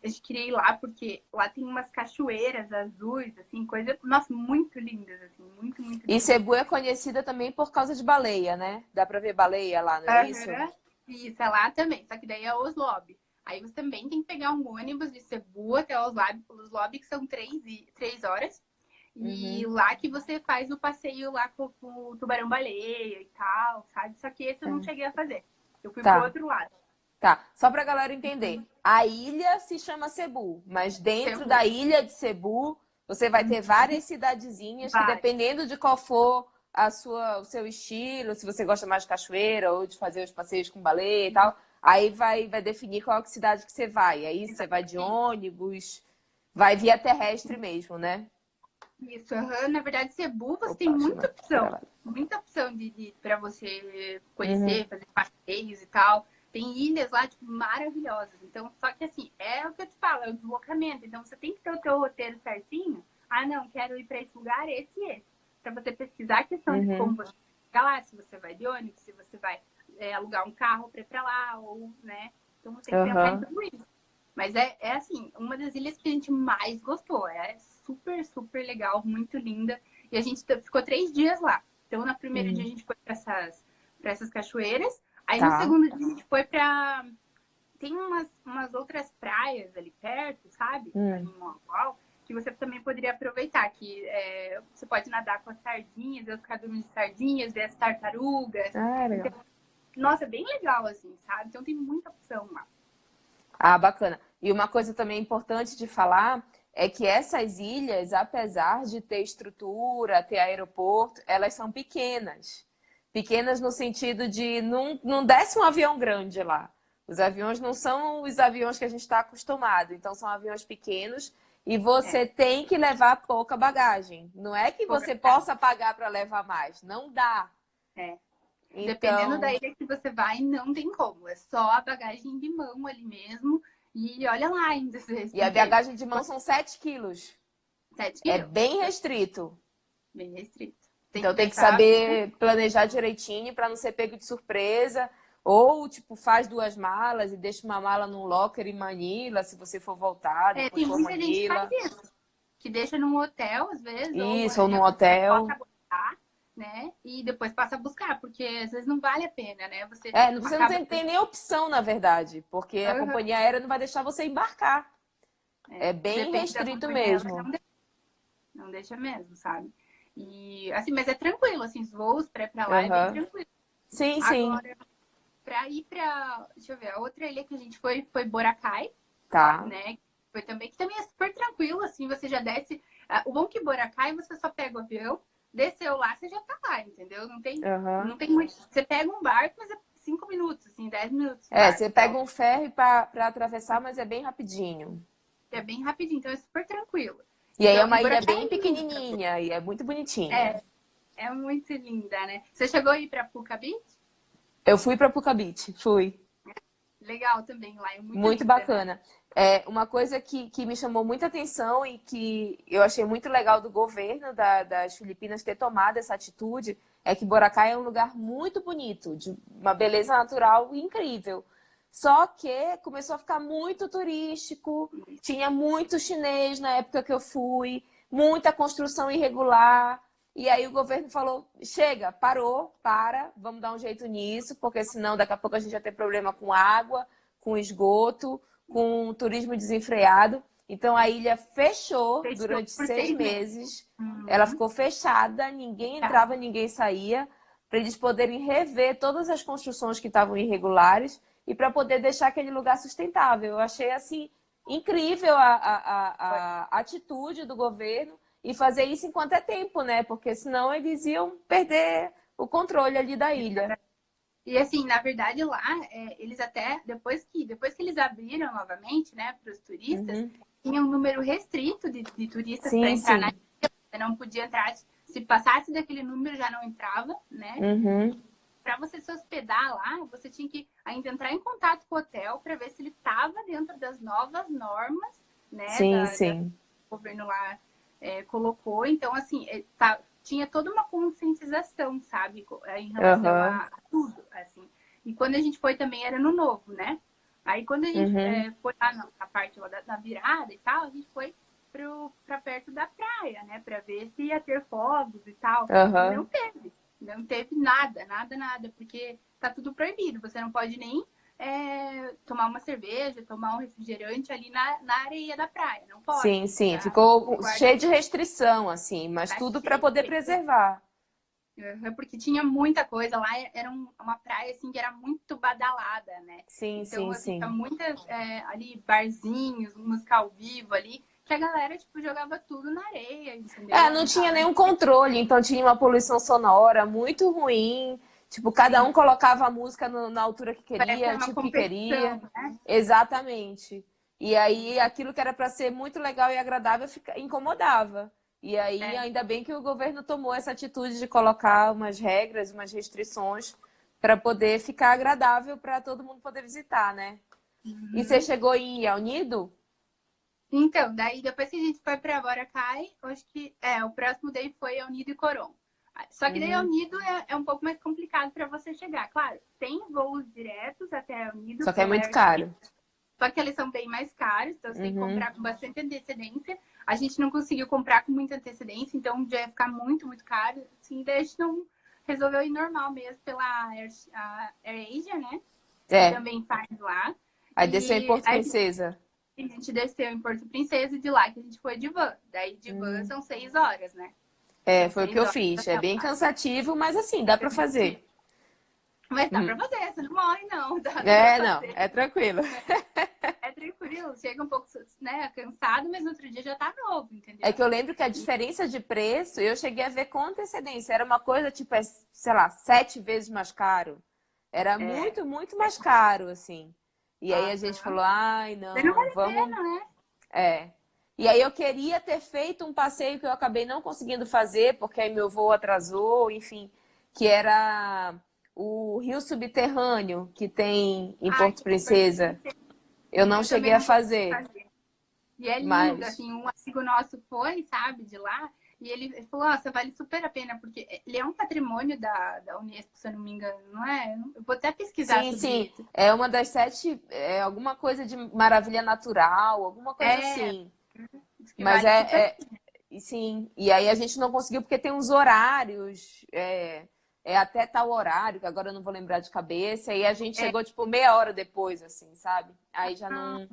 a gente queria ir lá porque lá tem umas cachoeiras azuis, assim, coisa, nossa, muito lindas, assim, muito, muito E lindas. Cebu é conhecida também por causa de baleia, né? Dá pra ver baleia lá, não é isso? Uhum. Isso, é lá também, só que daí é Oslob. Aí você também tem que pegar um ônibus de Cebu até Oslob, que são 3 horas. E Uhum. lá que você faz o passeio lá com o tubarão-baleia e tal, sabe? Só que esse eu não Tá. cheguei a fazer. Eu fui pro Tá. outro lado. Tá, só para a galera entender. A ilha se chama Cebu, mas dentro Cebu. da ilha de Cebu, você vai ter várias cidadezinhas que, Vai. dependendo de qual for o seu estilo, se você gosta mais de cachoeira ou de fazer os passeios com baleia e tal, aí vai definir qual que cidade que você vai. Aí você vai de Exatamente. ônibus, vai via terrestre mesmo, né? Isso, aham. Na verdade, Cebu você tem Opa, deixa eu dar muita opção de para você Uhum, conhecer, fazer passeios e tal. Tem ilhas lá, tipo, maravilhosas. Então, só que assim, é o que eu te falo, é o deslocamento. Então, você tem que ter o teu roteiro certinho. Ah, não, quero ir para esse lugar, esse e esse. Para você pesquisar a questão de como uhum, você chegar lá, se você vai de ônibus, se você vai alugar um carro para ir para lá, ou, né? Então, você tem que pensar em aham, tudo isso. Mas é assim, uma das ilhas que a gente mais gostou. É super, super legal, muito linda. E a gente ficou 3 dias lá. Então, no primeiro dia a uhum, gente foi para essas cachoeiras. Aí no Tá. segundo dia a gente foi pra... Tem umas outras praias ali perto, sabe? Ali em Montal, que você também poderia aproveitar. Que você pode nadar com as sardinhas, ver os cardumes de sardinhas, ver as tartarugas. Ah, Então, legal. nossa, bem legal, assim, sabe? Então tem muita opção lá. Ah, bacana. E uma coisa também importante de falar é que essas ilhas, apesar de ter estrutura, ter aeroporto, elas são pequenas. Pequenas no sentido de não desce um avião grande lá. Os aviões não são os aviões que a gente está acostumado, então são aviões pequenos e É, você tem que levar pouca bagagem. Não é que pouca você casa. possa pagar para levar mais, não dá. É. Dependendo da Então, ilha que você vai, não tem como. É só a bagagem de mão ali mesmo. E olha lá ainda, às vezes, e a porque bagagem de mão são 7 quilos. 7 É quilos, bem restrito. bem restrito. Tem Então que tem que pensar. saber planejar direitinho para não ser pego de surpresa. Ou, tipo, faz 2 malas e deixa uma mala num locker em Manila, se você for voltar, depois Tem for muita gente que faz Manila. isso. Que deixa num hotel, às vezes, ou Isso, ou num bota hotel. a buscar, né? E depois passa a buscar, porque às vezes não vale a pena, né? Você É, você não acaba. tem nem opção, na verdade, porque a Uhum. companhia aérea não vai deixar você embarcar. É bem Depende da restrito companhia, ela mesmo. não deixa mesmo, sabe? E assim, mas é tranquilo, assim, os voos pra lá é bem Aham. tranquilo. Sim, sim. Agora, pra ir pra. Deixa eu ver, a outra ilha que a gente foi Boracay, Tá. né? Foi também, que também é super tranquilo, assim, você já desce. O bom que Boracay, você só pega o avião, desceu lá, você já tá lá, entendeu? Aham. Não tem muito. Você pega um barco, mas é 5 minutos, assim, 10 minutos de É, barco. você Então, pega um ferry para atravessar, mas é bem rapidinho. é bem rapidinho, então é super tranquilo. E aí é Então, e uma ilha Boracay bem é linda. pequenininha e é muito bonitinha. É, é muito linda, né? Você chegou a ir pra Puca Beach? Eu fui para Puca Beach, fui. Legal também, lá é muito Muito linda, né? bacana. É, uma coisa que me chamou muita atenção e que eu achei muito legal do governo das Filipinas ter tomado essa atitude é que Boracay é um lugar muito bonito, de uma beleza natural incrível. Só que começou a ficar muito turístico, tinha muito chinês na época que eu fui, muita construção irregular. E aí o governo falou: chega, parou, vamos dar um jeito nisso, porque senão daqui a pouco a gente vai ter problema com água, com esgoto, com turismo desenfreado. Então a ilha fechou Fechou durante por 6 6 meses. meses. Ela Uhum. ficou fechada, ninguém Tá. entrava, ninguém saía, para eles poderem rever todas as construções que estavam irregulares e para poder deixar aquele lugar sustentável. Eu achei assim incrível a atitude do governo e fazer isso enquanto é tempo, né? Porque senão eles iam perder o controle ali da ilha. E assim, na verdade, lá, eles até, depois que eles abriram novamente, né, para os turistas, Uhum. tinha um número restrito de turistas para Sim, entrar na sim. ilha. Você não podia entrar, se passasse daquele número, já não entrava, né? Uhum. Para você se hospedar lá, você tinha que ainda entrar em contato com o hotel para ver se ele estava dentro das novas normas, né, Sim, da sim. o governo lá colocou. Então, assim, tinha toda uma conscientização, sabe, em relação Aham. a tudo, assim. E quando a gente foi também era no novo, né? Aí quando a gente Uhum. foi lá na parte lá da virada e tal, a gente foi para perto da praia, né? Para ver se ia ter fogos e tal. E não Aham. teve. Não teve nada, nada, nada, porque tá tudo proibido. Você não pode nem tomar uma cerveja, tomar um refrigerante ali na areia da praia. Não pode. Sim, sim. Tá? O Ficou guarda cheio de restrição, assim, mas tá tudo para cheio. poder preservar. Porque tinha muita coisa lá, era uma praia assim que era muito badalada, né? Sim, Então, sim, assim, tinha sim. muitas ali barzinhos, música ao vivo ali, que a galera, tipo, jogava tudo na areia, É, entendeu? não Não tinha tava. nenhum controle, então tinha uma poluição sonora muito ruim. Tipo, cada um Sim, colocava a música na altura que parece que queria, era o uma tipo que competição, queria. né? Exatamente. E aí aquilo que era para ser muito legal e agradável incomodava. E aí É. ainda bem que o governo tomou essa atitude de colocar umas regras, umas restrições para poder ficar agradável para todo mundo poder visitar, né? E você Uhum. chegou em El Nido? Então, daí depois que a gente foi pra Boracay, acho que o próximo daí foi El Nido e Coron. Só que daí El Uhum. Nido é um pouco mais complicado para você chegar. Claro, tem voos diretos até El Nido Só que é pelo muito Air. caro. Só que eles são bem mais caros, então você tem que Uhum. comprar com bastante antecedência. A gente não conseguiu comprar com muita antecedência, então já ia ficar muito, muito caro. Assim, daí a gente resolveu ir normal mesmo pela a AirAsia, né? Que É, também faz lá. aí desceu em E Porto aí Princesa. a gente desceu em Porto Princesa e de lá que a gente foi de van. Daí de van são 6 horas, né? É, São foi o que seis eu horas fiz. É até bem lá. cansativo, mas assim, dá pra fazer. Mas dá Hum. pra fazer, você não morre, não. Dá pra É, não, fazer. é tranquilo. É tranquilo, chega um pouco, né, cansado, mas no outro dia já tá novo, É entendeu? que eu lembro que a diferença de preço, eu cheguei a ver com antecedência. Era uma coisa, tipo, sei lá, 7 vezes mais caro. Era É. muito, muito mais caro, assim. E aí a gente Aham. falou, ai, Mas não não, vale a vamos. pena, né? É. E aí eu queria ter feito um passeio que eu acabei não conseguindo fazer, porque aí meu voo atrasou, enfim, que era o Rio Subterrâneo, que tem em Ai, Porto Princesa. Eu não eu cheguei também a não consegui fazer, fazer. E é lindo, mas assim, um amigo nosso foi, sabe, de lá, e ele falou, nossa, vale super a pena, porque ele é um patrimônio da Unesco, se eu não me engano, não é? Eu vou até pesquisar sim, sobre sim, isso. é uma das 7, é alguma coisa de maravilha natural, alguma coisa É, assim. diz que Mas vale super. sim, e aí a gente não conseguiu porque tem uns horários, até tal horário, que agora eu não vou lembrar de cabeça, e a gente É, chegou tipo meia hora depois, assim, sabe? Aí ah,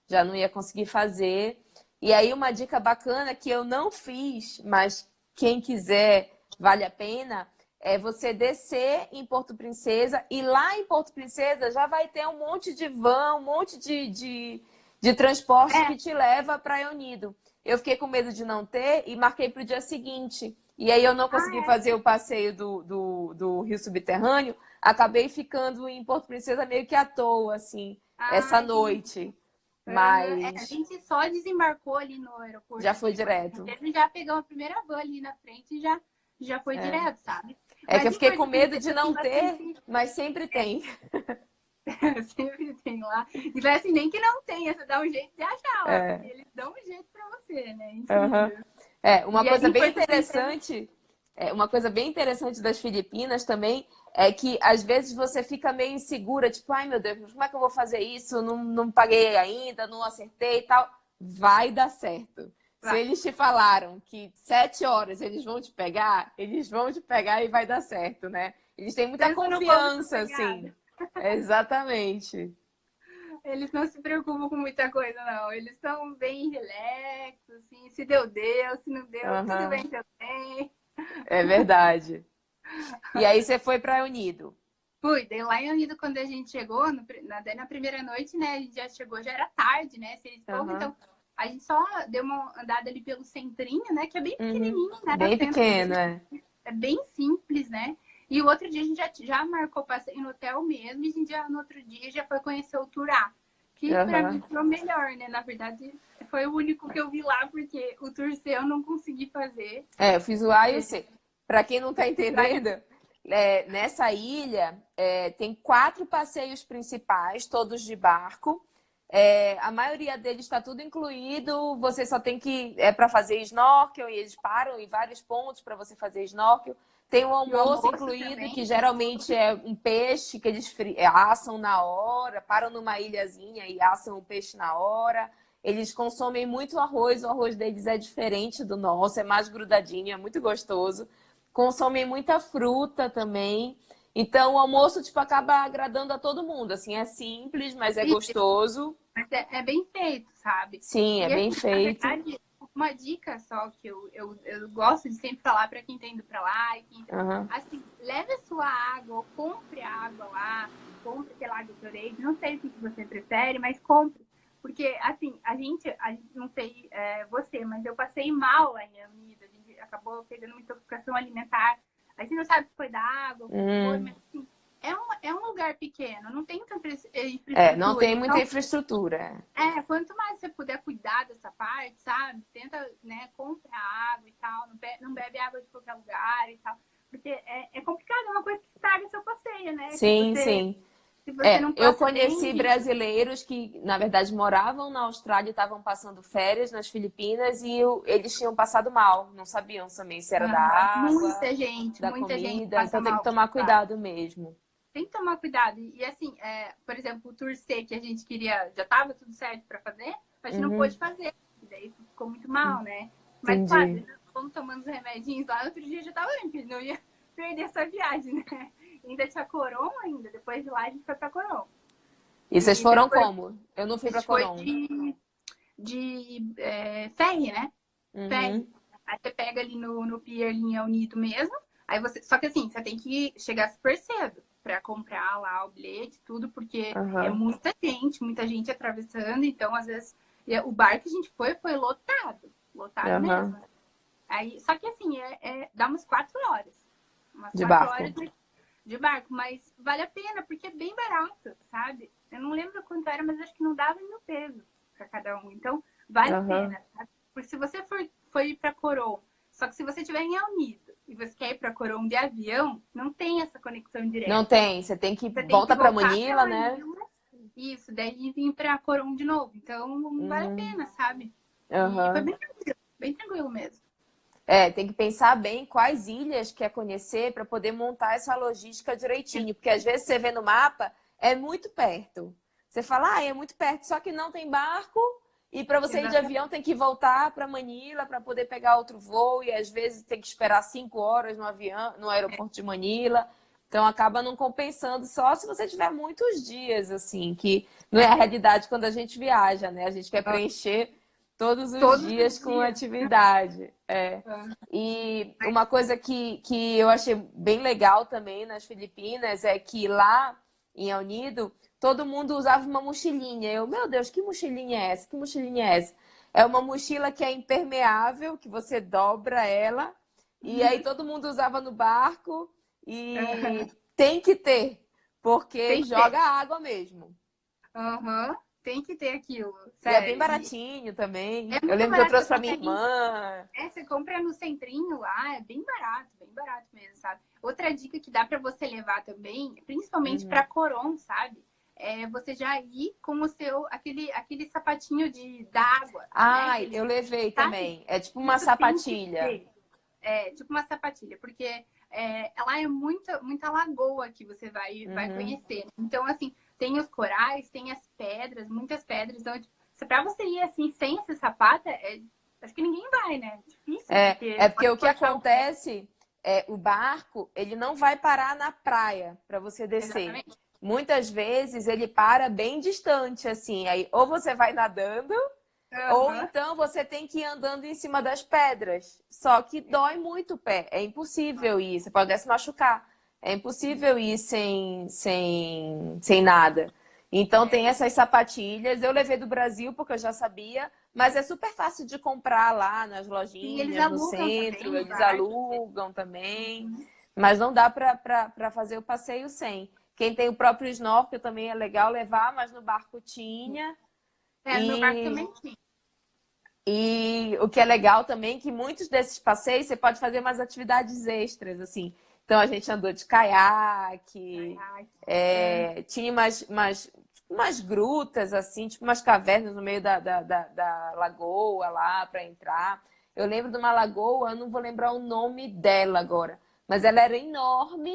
já não ia conseguir fazer. E aí uma dica bacana que eu não fiz, mas quem quiser vale a pena, é você descer em Porto Princesa e lá em Porto Princesa já vai ter um monte de van, um monte de transporte é, que te leva para Eunido. Eu fiquei com medo de não ter e marquei para o dia seguinte. E aí eu não consegui ah, fazer o passeio do Rio Subterrâneo, acabei ficando em Porto Princesa meio que à toa, assim, essa entendi. noite. Aham. É, a Mas gente só desembarcou ali no já aeroporto foi de Porto direto. Princesa e já pegamos a primeira van ali na frente e já foi É. direto, sabe? É que eu Mas em fiquei com Porto medo de Princesa tem não ter, bastante. mas sempre tem. Sempre tem lá. E não é assim, nem que não tenha, você dá um jeito de achar lá, porque É. eles dão um jeito pra você, né? É Aham. incrível. Uma E coisa ali em bem Porto Princesa, interessante, uma coisa bem interessante das Filipinas também é que às vezes você fica meio insegura, tipo, ai meu Deus, como é que eu vou fazer isso? Não paguei ainda, não acertei e tal. Vai dar certo. Se vai. eles te falaram que 7 horas eles vão te pegar e vai dar certo, né? Eles têm muita Pensa no povo confiança, sossegado. assim. Exatamente. Eles não se preocupam com muita coisa, não. Eles estão bem relax, assim. Se deu, deu. Se não deu, tudo Aham, bem também. é verdade. E aí você foi para Unido. Fui, daí lá em Unido, quando a gente chegou, daí na primeira noite, né, a gente já chegou, já era tarde, né, 6 e pouco, Aham. então a gente só deu uma andada ali pelo centrinho, né, que é bem Uhum. pequenininho, né, no Bem centro pequeno, mesmo, é. é bem simples, né, e o outro dia a gente já marcou passeio no hotel mesmo, e a gente já, no outro dia, já foi conhecer o Turá, que pra mim Aham. foi o melhor, né, na verdade, foi o único que eu vi lá, porque o tour C eu não consegui fazer, Eu fiz o A e o porque C. Para quem não está entendendo, nessa ilha tem 4 passeios principais, todos de barco. A maioria deles está tudo incluído. Você só tem que para fazer snorkel e eles param em vários pontos para você fazer snorkel. Tem o e o almoço almoço incluído, também, que geralmente é um peixe que eles assam na hora, param numa ilhazinha e assam o peixe na hora. Eles consomem muito arroz, o arroz deles é diferente do nosso, é mais grudadinho, é muito gostoso. Consomem muita fruta também. Então, o almoço, tipo, acaba agradando a todo mundo. Assim, é simples, mas é gostoso. mas é bem feito, sabe? Sim, é E bem assim, na feito. verdade, uma dica só que eu gosto de sempre falar para quem tá indo para lá, Aham. assim, leve a sua água, ou compre a água lá, compre, sei lá, Gatorade, não sei o que você prefere, mas compre. Porque, assim, a gente não sei você, mas eu passei mal lá em Almeida, a gente acabou pegando uma intoxicação alimentar. A gente não sabe se foi da água, o que foi, Hum. mas assim, é um lugar pequeno, não tem tanta Não infraestrutura. tem muita Então, infraestrutura. quanto mais você puder cuidar dessa parte, sabe? Tenta, né, compra água e tal, não bebe água de qualquer lugar e tal. Porque é complicado, é uma coisa que estraga seu passeio, né? Sim, sim. Se você não Eu passa bem, conheci brasileiros que, na verdade, moravam na Austrália e estavam passando férias nas Filipinas e eles tinham passado mal. Não sabiam também se era da água, da muita gente comida. passa Então tem que mal tomar com água. cuidado mesmo. Tem que tomar cuidado. E assim, por exemplo, o tour C que a gente queria, já estava tudo certo para fazer, a gente não Uhum, pôde fazer. E daí ficou muito mal, né? Mas claro, entendi. fomos tomando os remedinhos lá, outro dia já estava limpo, não ia perder essa viagem, né? Ainda tinha Coron ainda. Depois de lá a gente foi pra Coron. E vocês E foram depois como? Eu não a fui pra gente foi Coron. de ferry, né? Ferry. Uhum. Aí você pega ali no Pier Linha Unido mesmo. Aí você. Só que assim, você tem que chegar super cedo pra comprar lá o bilhete, tudo, porque é Aham. muita gente atravessando. Então, às vezes, o bar que a gente foi lotado. Lotado Aham. mesmo. Aí, só que assim, dá umas 4 horas. Umas De 4 horas barco. de barco, mas vale a pena, porque é bem barato, sabe? Eu não lembro quanto era, mas acho que não dava 1.000 pesos para cada um. Então, vale a Aham. pena, sabe? Porque se você for ir para Coron, só que se você estiver em El Nido e você quer ir para Coron de avião, não tem essa conexão Não direta. tem. Você tem que Você tem que volta pra voltar para Manila, né? Manila, isso, daí vir para Coron de novo. Então, não vale a Uhum. pena, sabe? E foi Aham. bem tranquilo mesmo. É, tem que pensar bem quais ilhas quer conhecer para poder montar essa logística direitinho. Porque às vezes você vê no mapa, é muito perto. Você fala, é muito perto, só que não tem barco. E para você ir de avião Exatamente. tem que voltar para Manila para poder pegar outro voo. E às vezes tem que esperar 5 horas no avião, no aeroporto de Manila. Então acaba não compensando só se você tiver muitos dias, assim, que não é a realidade quando a gente viaja, né? A gente quer preencher todos os Todos dias os com dias. atividade. É. Ah, E uma coisa que eu achei bem legal também nas Filipinas é que lá em El Nido, todo mundo usava uma mochilinha. Eu, meu Deus, que mochilinha é essa? Que mochilinha é essa? É uma mochila que é impermeável, que você dobra ela, e aí todo mundo usava no barco e tem que ter, porque Tem que joga ter. água mesmo. Aham. Tem que ter aquilo, E é bem sério. E baratinho também. é Eu muito lembro que eu barato, você trouxe para minha consegue. irmã. Você compra no centrinho lá, é bem barato mesmo, sabe? Outra dica que dá pra você levar também, principalmente pra Uhum. Coron, sabe? É você já ir com o seu, aquele sapatinho d'água, né? Ai, Aquele, eu levei sabe? também. É tipo uma Isso tem que sapatilha. ter. É, tipo uma sapatilha, porque ela é muita lagoa que você vai Uhum. conhecer. Então, assim, tem os corais, tem as pedras, muitas pedras. Então, tipo, pra você ir assim, sem esse sapato, acho que ninguém vai, né? Difícil, É porque porque pode o que cortar o pé. acontece é o barco, ele não vai parar na praia para você descer. Exatamente. Muitas vezes ele para bem distante, assim. Aí ou você vai nadando, ou Aham. então você tem que ir andando em cima das pedras. Só que dói muito o pé. É impossível ir. Você pode até se machucar. É impossível ir sem nada. Então tem É, essas sapatilhas. Eu levei do Brasil porque eu já sabia, mas é super fácil de comprar lá nas e eles lojinhas, no alugam centro. também os Eles barcos. alugam também. Uhum. Mas não dá para fazer o passeio sem. Quem tem o próprio snorkel também é legal levar, mas no barco tinha. É, no meu barco E também tinha. e o que é legal também é que muitos desses passeios você pode fazer umas atividades extras, assim. Então a gente andou de caiaque, Caiaque. É. tinha tipo umas grutas, assim, tipo umas cavernas no meio da lagoa lá para entrar. Eu lembro de uma lagoa, eu não vou lembrar o nome dela agora, mas ela era enorme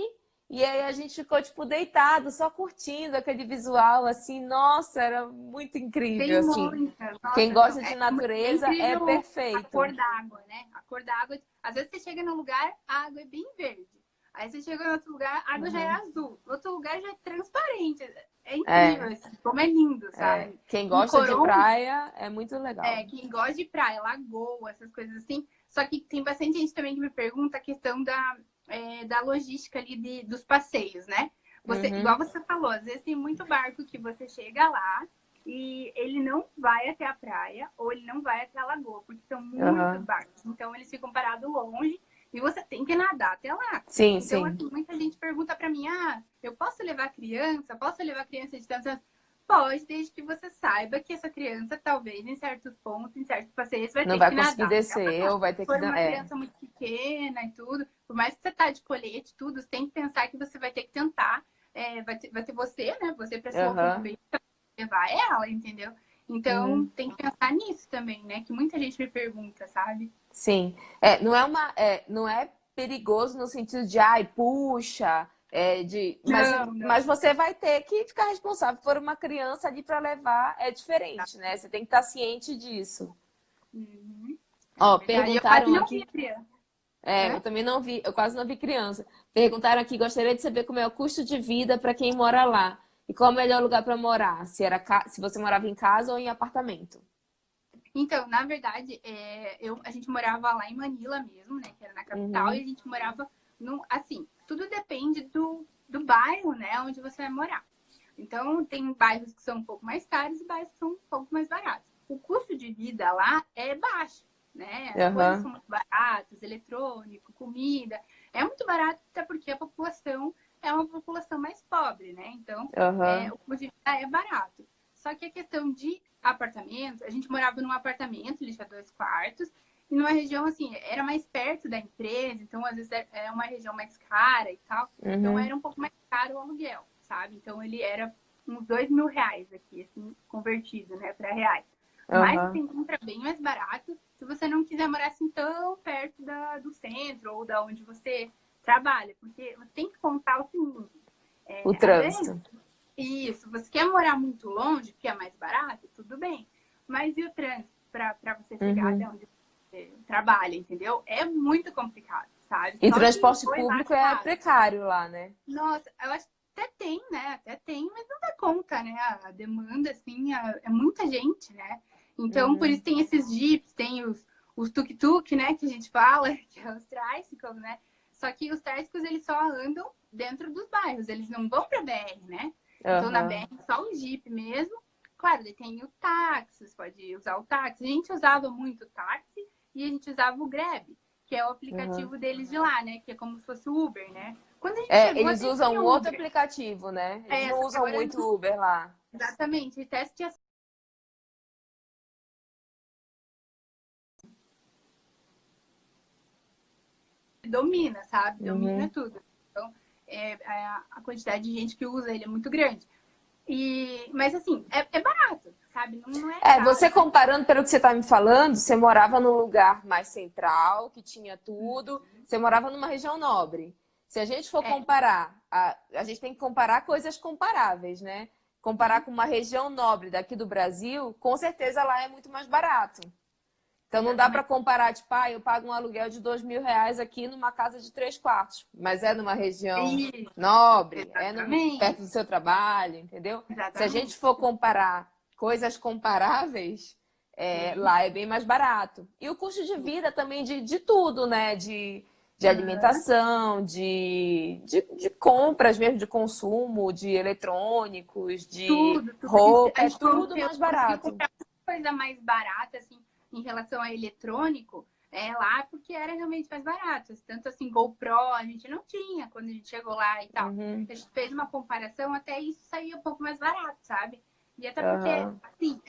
e aí a gente ficou, tipo, deitado, só curtindo aquele visual, assim. Nossa, era muito incrível, Tem assim. muita. Quem Nossa, não. gosta de É natureza é incrível a cor perfeito. da água, né? A cor da água. Às vezes você chega num lugar, a água é bem verde. Aí você chega em outro lugar, a água já é Uhum. azul. No outro lugar já é transparente. É incrível, É, assim, como é lindo, sabe? quem Em gosta de Coron, praia é muito legal. quem gosta de praia, lagoa, essas coisas assim. Só que tem bastante gente também que me pergunta a questão da logística ali dos passeios, né? Igual Uhum, você falou, às vezes tem muito barco que você chega lá e ele não vai até a praia ou ele não vai até a lagoa, porque são muitos uhum. barcos. Então eles ficam parados longe e você tem que nadar até lá. Sim, Então, sim. assim, muita gente pergunta para mim: eu posso levar criança? Posso levar criança de tantos anos? Pode, desde que você saiba que essa criança, talvez, em certos pontos, em certos passeios, vai Não ter vai que conseguir nadar. descer ou vai Se ter que for dar. uma É. criança muito pequena e tudo, por mais que você tá de colete, tudo, você tem que pensar que você vai ter que tentar. Vai ter você, né? Você para se Uhum, locomover, levar ela, entendeu? Então, uhum. tem que pensar nisso também, né? Que muita gente me pergunta, sabe? Sim. Não é perigoso no sentido de, ai, puxa, Não, mas não. você vai ter que ficar responsável por uma criança ali para levar, é diferente, né? Você tem que estar ciente disso. Uhum. É Ó, verdade. Eu quase perguntaram não vi a aqui. criança. Eu Hã? também não vi, eu quase não vi criança. Perguntaram aqui, gostaria de saber como é o custo de vida para quem mora lá. E qual é o melhor lugar para morar? Se você morava em casa ou em apartamento? Então, na verdade, a gente morava lá em Manila mesmo, né? Que era na capital, e Uhum, a gente morava assim, tudo depende do bairro, né? Onde você vai morar. Então, tem bairros que são um pouco mais caros e bairros que são um pouco mais baratos. O custo de vida lá é baixo, né? As coisas aham, são muito baratas, eletrônico, comida. É muito barato, até porque a população é uma população mais pobre, né? Então, aham, o custo de vida é barato. Só que a questão de apartamento, a gente morava num apartamento, ele tinha 2 quartos, e numa região assim, era mais perto da empresa, então às vezes é uma região mais cara e tal. Então uhum, era um pouco mais caro o aluguel, sabe? Então ele era uns R$ 2.000 aqui, assim, convertido, né, para reais. Mas você aham. encontra bem mais barato se você não quiser morar assim tão perto do centro ou da onde você trabalha, porque você tem que contar o seguinte, O às vezes trânsito. isso, você quer morar muito longe, porque é mais barato, tudo bem. Mas e o trânsito para você chegar até Uhum. onde você trabalha, entendeu? É muito complicado, sabe? E Só quem transporte foi lá público é sabe. precário lá, né? Nossa, eu acho que até tem, né? Até tem, mas não dá conta, né? A demanda, assim, é muita gente, né? Então, por isso Uhum. tem esses jeeps, tem os tuk-tuk, né? Que a gente fala, que é os tricycles, né? Só que os tricycles, eles só andam dentro dos bairros, eles não vão pra BR, né? Então, na BR, Aham. só o jeep mesmo. Claro, ele tem o táxi, você pode usar o táxi. A gente usava muito o táxi e a gente usava o Grab, que é o Aham. aplicativo deles de lá, né? Que é como se fosse o Uber, né? Quando a gente É, chegou, eles até usam tinha um outro Uber. aplicativo, né? Eles não Só que usam agora muito não. Uber lá. Exatamente. Teste domina, sabe? Domina Uhum. tudo. Então, a quantidade de gente que usa ele é muito grande. Mas assim, é barato, sabe? Não é É, caro. você comparando pelo que você está me falando, você morava num lugar mais central, que tinha tudo, você morava numa região nobre. Se a gente for É, comparar, a gente tem que comparar coisas comparáveis, né? Comparar sim, com uma região nobre daqui do Brasil, com certeza lá é muito mais barato. Então não dá para exatamente. comparar, tipo, eu pago um aluguel de R$ 2.000 aqui numa casa de 3 quartos, mas é numa região Isso, nobre, perto exatamente. do seu trabalho, entendeu? Se a gente Exatamente. for comparar coisas comparáveis, Sim. lá é bem mais barato. E o custo de vida também de tudo, né? De Aham. alimentação, de compras mesmo, de consumo, de eletrônicos, de Tudo, tudo. roupa, A é gente tudo mais conseguiu barato. comprar coisa mais barata, assim, em relação a eletrônico, lá, porque era realmente mais barato. Tanto assim, GoPro, a gente não tinha quando a gente chegou lá e tal. Uhum, A gente fez uma comparação, até isso saía um pouco mais barato, sabe? E até porque, aham, assim,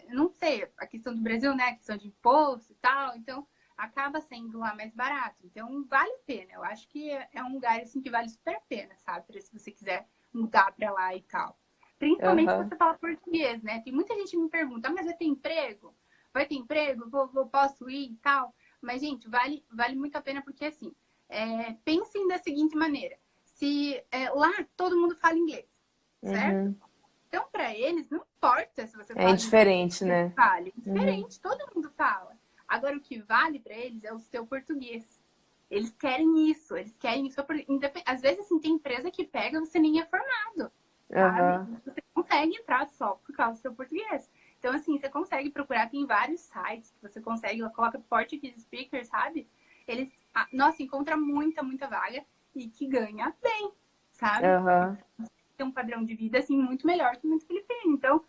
não sei, a questão do Brasil, né? A questão de imposto e tal, então acaba sendo lá mais barato. Então, vale a pena. Eu acho que é um lugar, assim, que vale super a pena, sabe? Se você quiser mudar pra lá e tal. Principalmente se aham. você fala português, né? Tem muita gente que me pergunta, mas vai ter emprego? Vai ter emprego? Posso ir e tal? Mas, gente, vale muito a pena porque, assim, pensem da seguinte maneira. Se lá todo mundo fala inglês, certo? Uhum. Então, para eles, não importa se você É fala inglês, indiferente, se você né? fale. É Uhum. diferente, todo mundo fala. Agora, o que vale para eles é o seu português. Eles querem isso, eles querem isso. Às vezes, assim, tem empresa que pega, você nem é formado, sabe? Aham. Você consegue entrar só por causa do seu português. Então, assim, você consegue procurar, tem vários sites que você consegue, coloca Portuguese Speaker, sabe? Eles, nossa, encontra muita vaga e que ganha bem, sabe? Aham. Tem um padrão de vida, assim, muito melhor que muito filipino. Então,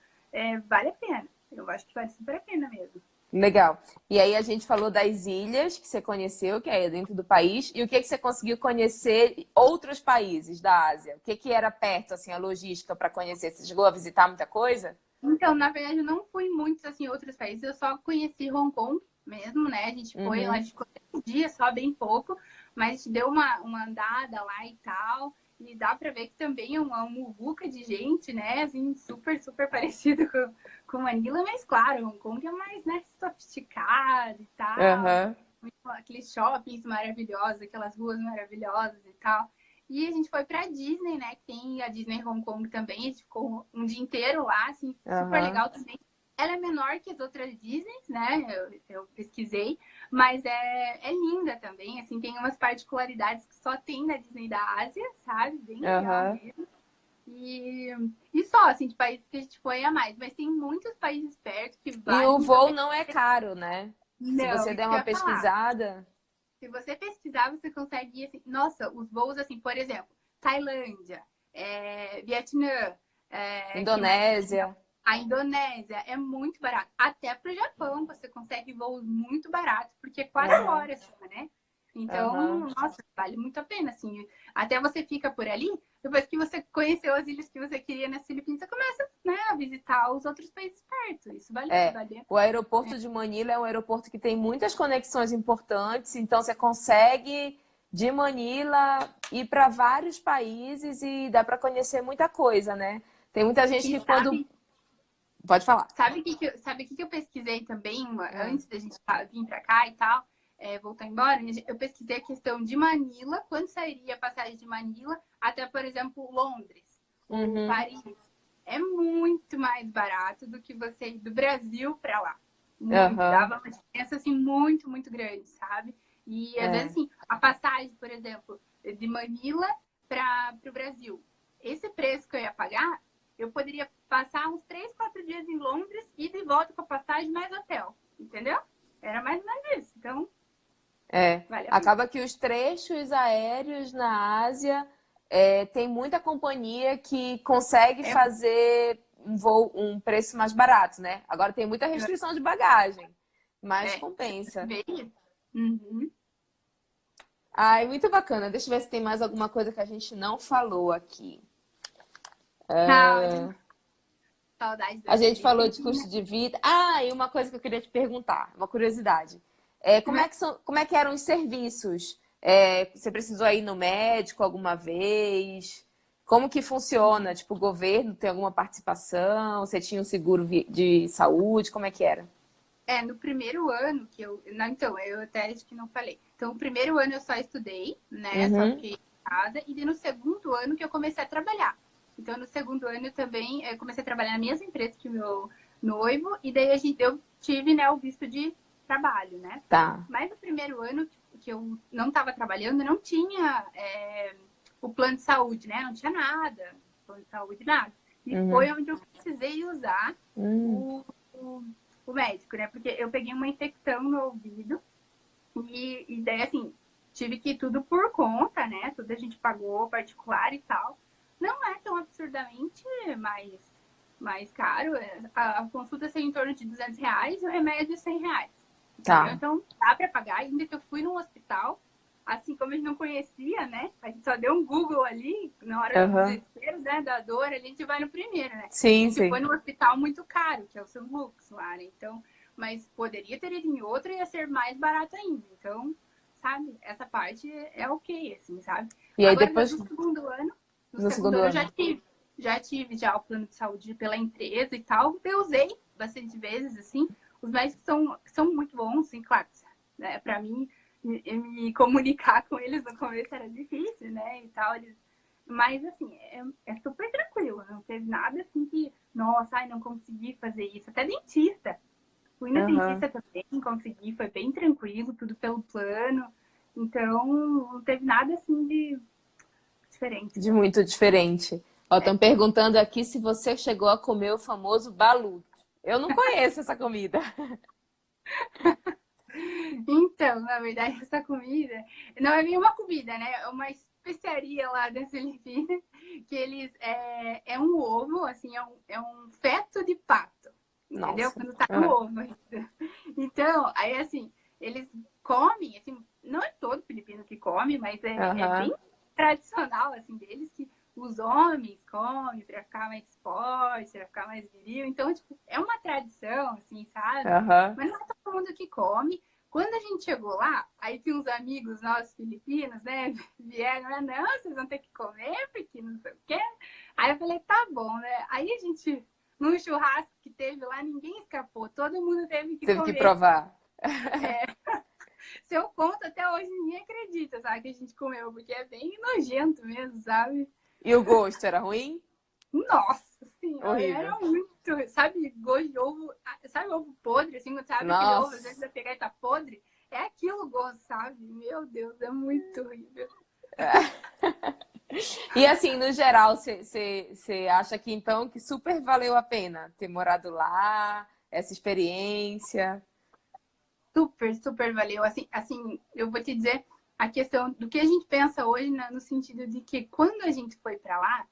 vale a pena. Eu acho que vale super a pena mesmo. Legal. E aí a gente falou das ilhas que você conheceu, que é dentro do país, e o que que você conseguiu conhecer outros países da Ásia? O que que era perto, assim, a logística para conhecer? Você chegou a visitar muita coisa? Então, na verdade, eu não fui em muitos, assim, outros países. Eu só conheci Hong Kong mesmo, né? A gente foi lá, a Uhum. gente ficou 3 dias, só bem pouco. Mas a gente deu uma andada lá e tal. E dá pra ver que também é uma muvuca de gente, né? Assim, super parecido com Manila. Mas, claro, Hong Kong é mais, né, sofisticado e tal. Aham. Aqueles shoppings maravilhosos, aquelas ruas maravilhosas e tal. E a gente foi pra Disney, né? Que tem a Disney Hong Kong também. A gente ficou um dia inteiro lá, assim, super Aham. legal também. Ela é menor que as outras Disney, né? Eu pesquisei, mas é linda também. Assim, tem umas particularidades que só tem na Disney da Ásia, sabe? Bem legal Aham. mesmo. E, e só, assim, de países que a gente foi a mais. Mas tem muitos países perto que E o valem muito a voo pena. não é caro, né? Se Não, você isso der que eu uma ia falar. pesquisada. Se você pesquisar, você consegue ir assim. Nossa, os voos, assim, por exemplo, Tailândia, Vietnã, que mais? Indonésia. A Indonésia é muito barato. Até para o Japão você consegue voos muito baratos, porque é 4 Aham, horas só, né? Então, aham. nossa, vale muito a pena, assim. Até você fica por ali, depois que você conheceu as ilhas que você queria nas Filipinas, você começa, né, a visitar os outros países perto. Isso É, vale. o aeroporto de Manila é um aeroporto que tem muitas conexões importantes, então você consegue de Manila ir para vários países e dá para conhecer muita coisa, né? Tem muita gente E que quando. sabe, Pode falar. sabe o que eu pesquisei também, Ah, antes da gente vir para cá e tal, voltar embora? Eu pesquisei a questão de Manila, quando sairia a passagem de Manila até, por exemplo, Londres ou uhum, Paris. É muito mais barato do que você ir do Brasil para lá. Muito. aham, Dava uma diferença, assim, muito, muito grande, sabe? E, às vezes, é, assim, a passagem, por exemplo, de Manila para o Brasil. Esse preço que eu ia pagar, eu poderia passar uns 3, 4 dias em Londres e de volta com a passagem mais hotel. Entendeu? Era mais ou menos isso. Então, é. vale a pena. Acaba que os trechos aéreos na Ásia tem muita companhia que consegue É, fazer um voo, um preço mais barato, né? Agora tem muita restrição de bagagem, mas você compensa. vê isso? Uhum. Ai, muito bacana. Deixa eu ver se tem mais alguma coisa que a gente não falou aqui. Ah, saudade A das gente falou de Filipinas. custo de vida. Ah, e uma coisa que eu queria te perguntar, uma curiosidade. Como é que eram os serviços? Você precisou ir no médico alguma vez? Como que funciona? Tipo, o governo tem alguma participação? Você tinha um seguro de saúde? Como é que era? No primeiro ano que eu. Não, então, eu até acho que não falei. Então, o primeiro ano eu só estudei, né? Só Uhum, fiquei em casa. E no segundo ano que eu comecei a trabalhar. Então, no segundo ano eu também comecei a trabalhar na mesma empresa que o meu noivo. E daí eu tive, né, o visto de trabalho, né? tá. Mas no primeiro ano que eu não estava trabalhando, não tinha o plano de saúde, né? Não tinha nada. Plano de saúde, nada. E Uhum, foi onde eu precisei usar hum, o o médico, né? Porque eu peguei uma infecção no ouvido e daí, assim, tive que ir tudo por conta, né? Tudo a gente pagou particular e tal. Não é tão absurdamente mais caro. A consulta seria em torno de R$ 200 e o remédio R$ 100. Entendeu? tá. Então, dá para pagar. Ainda que eu fui num hospital, assim como a gente não conhecia, né? A gente só deu um Google ali, na hora do Aham. desespero, né? Da dor, a gente vai no primeiro, né? A Sim, gente foi sim. num hospital muito caro, que é o São Lucas lá, né? Então, mas poderia ter ido em outro e ia ser mais barato ainda. Então, sabe? Essa parte é ok, assim, sabe? E aí Agora, depois, no segundo ano, no no segundo segundo ano eu ano? já tive já o plano de saúde pela empresa e tal. Eu usei bastante vezes, assim. Os médicos são muito bons, assim, claro. Né? Para mim, me comunicar com eles no começo era difícil, né? E tal. Mas, assim, é super tranquilo. Não teve nada assim que, nossa, ai, não consegui fazer isso. Até dentista. Fui na Aham. dentista também, consegui, foi bem tranquilo, tudo pelo plano. Então, não teve nada assim de diferente, De não. muito diferente. Ó, É. estão perguntando aqui se você chegou a comer o famoso balut. Eu não conheço essa comida. Então, na verdade, essa comida não é nenhuma comida, né? É uma especiaria lá das Filipinas, que eles é um ovo, assim, é um feto de pato, entendeu? Nossa. Quando tá no Ah, ovo ainda. Então, aí assim, eles comem, assim, não é todo filipino que come, mas é bem aham, tradicional, assim, deles, que os homens comem para ficar mais forte, para ficar mais viril. Então, tipo, é uma tradição, assim, sabe? aham. Mas não é todo mundo que come. Quando a gente chegou lá, aí tinha uns amigos nossos filipinos, né? Vieram, não, vocês vão ter que comer, porque não sei o quê. Aí eu falei, tá bom, né? Aí a gente, num churrasco que teve lá, ninguém escapou, todo mundo teve que Teve que comer. provar. Se eu conto até hoje, ninguém acredita, sabe, que a gente comeu, porque é bem nojento mesmo, sabe? E o gosto era ruim? Nossa senhora, Horrível. era muito, sabe, gosto de ovo, sabe ovo podre, assim, quando sabe aquele ovo, Nossa. às vezes vai pegar e tá podre, é aquilo o gosto, sabe? Meu Deus, é muito horrível. E assim, no geral, você acha que então que super valeu a pena ter morado lá, essa experiência? Super, super valeu. Assim, eu vou te dizer a questão do que a gente pensa hoje, né, no sentido de que quando a gente foi para lá,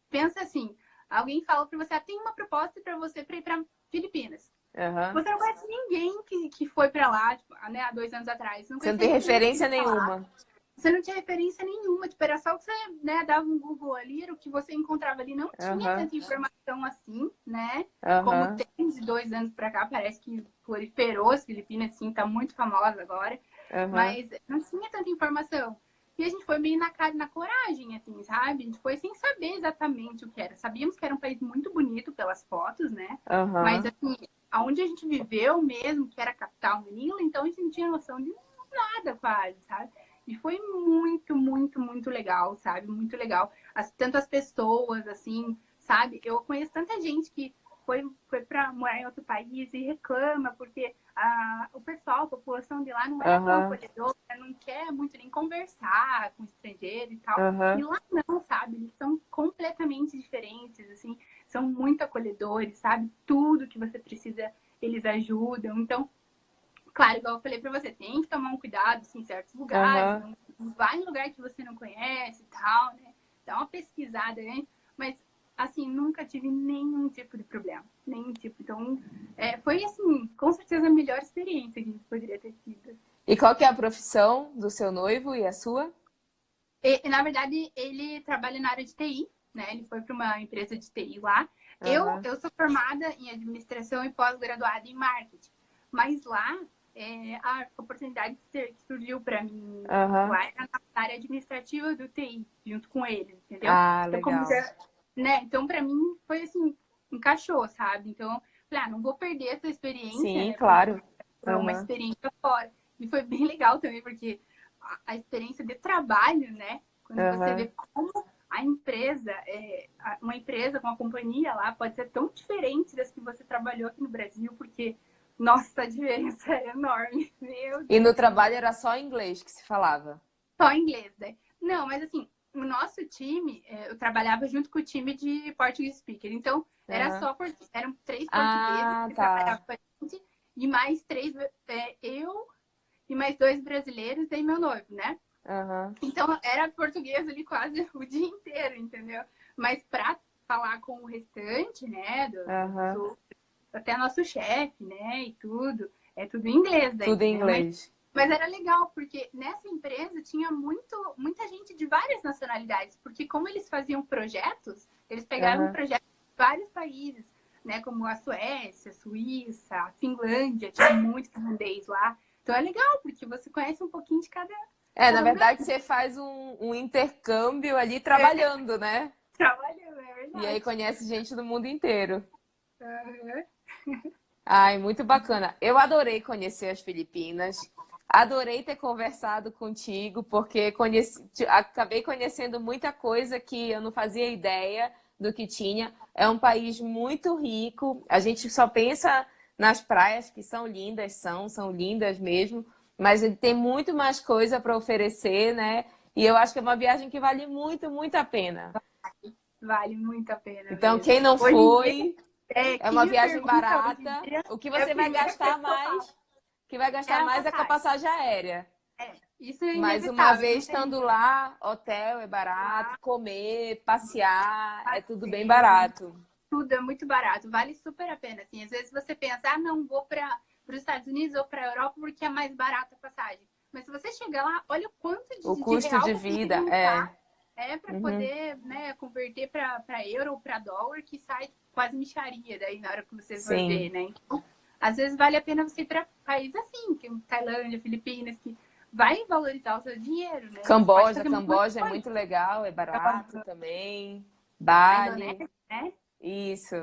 pensa assim, alguém fala para você, tem uma proposta para você para ir para Filipinas. Uhum. Você não conhece ninguém que foi para lá, tipo, né, há 2 anos atrás. Você não Você não conhecia tem ninguém que referência ia pra lá. nenhuma. Você não tinha referência nenhuma, tipo, era só que você, né, dava um Google ali, era o que você encontrava ali, não tinha Aham, tanta informação assim, né? Como aham, tem de 2 anos pra cá, parece que proliferou as Filipinas, assim, tá muito famosa agora, aham, mas não tinha tanta informação. E a gente foi meio na cara e na coragem, assim, sabe? A gente foi sem saber exatamente o que era. Sabíamos que era um país muito bonito pelas fotos, né? Mas, aham, assim, aonde a gente viveu mesmo, que era a capital, Manila, então a gente não tinha noção de nada quase, sabe? E foi muito, muito, muito legal, sabe? Muito legal. Tantas pessoas, assim, sabe? Eu conheço tanta gente que foi para morar em outro país e reclama porque o pessoal, a população de lá não é tão aham, acolhedora, não quer muito nem conversar com estrangeiro e tal. E aham, lá não, sabe? Eles são completamente diferentes, assim, são muito acolhedores, sabe? Tudo que você precisa, eles ajudam. Então, claro, igual eu falei pra você, tem que tomar um cuidado assim, em certos lugares, aham. não vai em lugar que você não conhece e tal, né? Dá uma pesquisada antes, mas assim, nunca tive nenhum tipo de problema, nenhum tipo. Então, foi assim, com certeza a melhor experiência que a gente poderia ter tido. E qual que é a profissão do seu noivo e a sua? Na verdade, ele trabalha na área de TI, né? Ele foi para uma empresa de TI lá. Aham, Eu sou formada em administração e pós-graduada em marketing, mas lá a oportunidade que surgiu para mim aham. lá era na área administrativa do TI, junto com ele, entendeu? Ah, Então, como legal. já, né? Então, para mim foi assim, encaixou, sabe? Então, falei, não vou perder essa experiência, Sim, né? Porque claro. é uma Aham, experiência fora. E foi bem legal também, porque a experiência de trabalho, né? Quando você aham. vê como a empresa, uma empresa, uma companhia lá, pode ser tão diferente das que você trabalhou aqui no Brasil, porque, nossa, a diferença é enorme. Meu E no Deus do trabalho céu. era só inglês que se falava? Só inglês, né? Não, mas assim, o nosso time, eu trabalhava junto com o time de Portuguese Speaker. Então, Aham. eram 3 portugueses Ah, que trabalhavam tá. com a gente, e mais 3, eu e mais 2 brasileiros e meu noivo, né? Aham, Então, era português ali quase o dia inteiro, entendeu? Mas para falar com o restante, né, aham. até nosso chefe, né, e tudo, é tudo em inglês Tudo daí, em né? inglês. Mas era legal, porque nessa empresa tinha muita gente de várias nacionalidades, porque como eles faziam projetos, eles pegavam Aham. projetos de vários países, né, como a Suécia, a Suíça, a Finlândia, tinha muito finlandês lá. Então é legal, porque você conhece um pouquinho de É, na cada lugar. verdade, você faz um intercâmbio ali É, trabalhando, né? trabalhando, é E aí verdade. conhece gente do mundo inteiro. Uhum. Ai, muito bacana. Eu adorei conhecer as Filipinas. Adorei ter conversado contigo, porque acabei conhecendo muita coisa que eu não fazia ideia do que tinha. É um país muito rico. A gente só pensa nas praias que são lindas, são lindas mesmo, mas ele tem muito mais coisa para oferecer, né? E eu acho que é uma viagem que vale muito, muito a pena. Vale muito a pena Então, mesmo. quem não Hoje em dia, foi, é quem uma me viagem pergunta hoje em barata. dia, O que é a você vai primeira coisa gastar que eu mais, falo. que vai É gastar a mais é com a passagem. passagem aérea. Isso é Mas uma inevitável, não vez tem estando jeito. lá, hotel é barato, Lá, comer, passear, é tudo bem passeio, barato. tudo é muito barato. Vale super a pena. Assim, às vezes você pensa, não, vou para os Estados Unidos ou para a Europa porque é mais barata a passagem. Mas se você chegar lá, olha o quanto O de custo real de que você tem que vida juntar para uhum, poder, né, converter para euro ou para dólar, que sai quase mixaria daí na hora que você for ver, sim. né? Então, às vezes vale a pena você ir para países assim, que Tailândia, Filipinas, que vai valorizar o seu dinheiro, né? Você pode fazer muito mais Camboja é coisa. muito legal, é Então, barato também. a Bali, Indonésia, né? isso.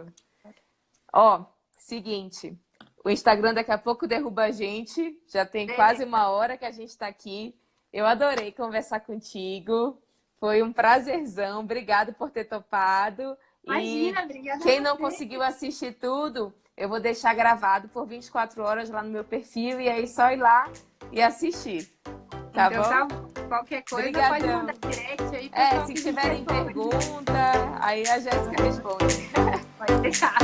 Ó, seguinte, o Instagram daqui a pouco derruba a gente, já tem quase Beleza. uma hora que a gente está aqui. Eu adorei conversar contigo. Foi um prazerzão. Obrigado por ter topado. Imagina, E obrigada quem a não você. conseguiu assistir tudo, eu vou deixar gravado por 24 horas lá no meu perfil. E aí só ir lá e assistir. Tá Então bom? tá bom. Qualquer coisa pode Obrigadão. mandar direct aí, pessoal, Se que a gente tiverem responde. pergunta, aí a Jéssica responde. Pode deixar.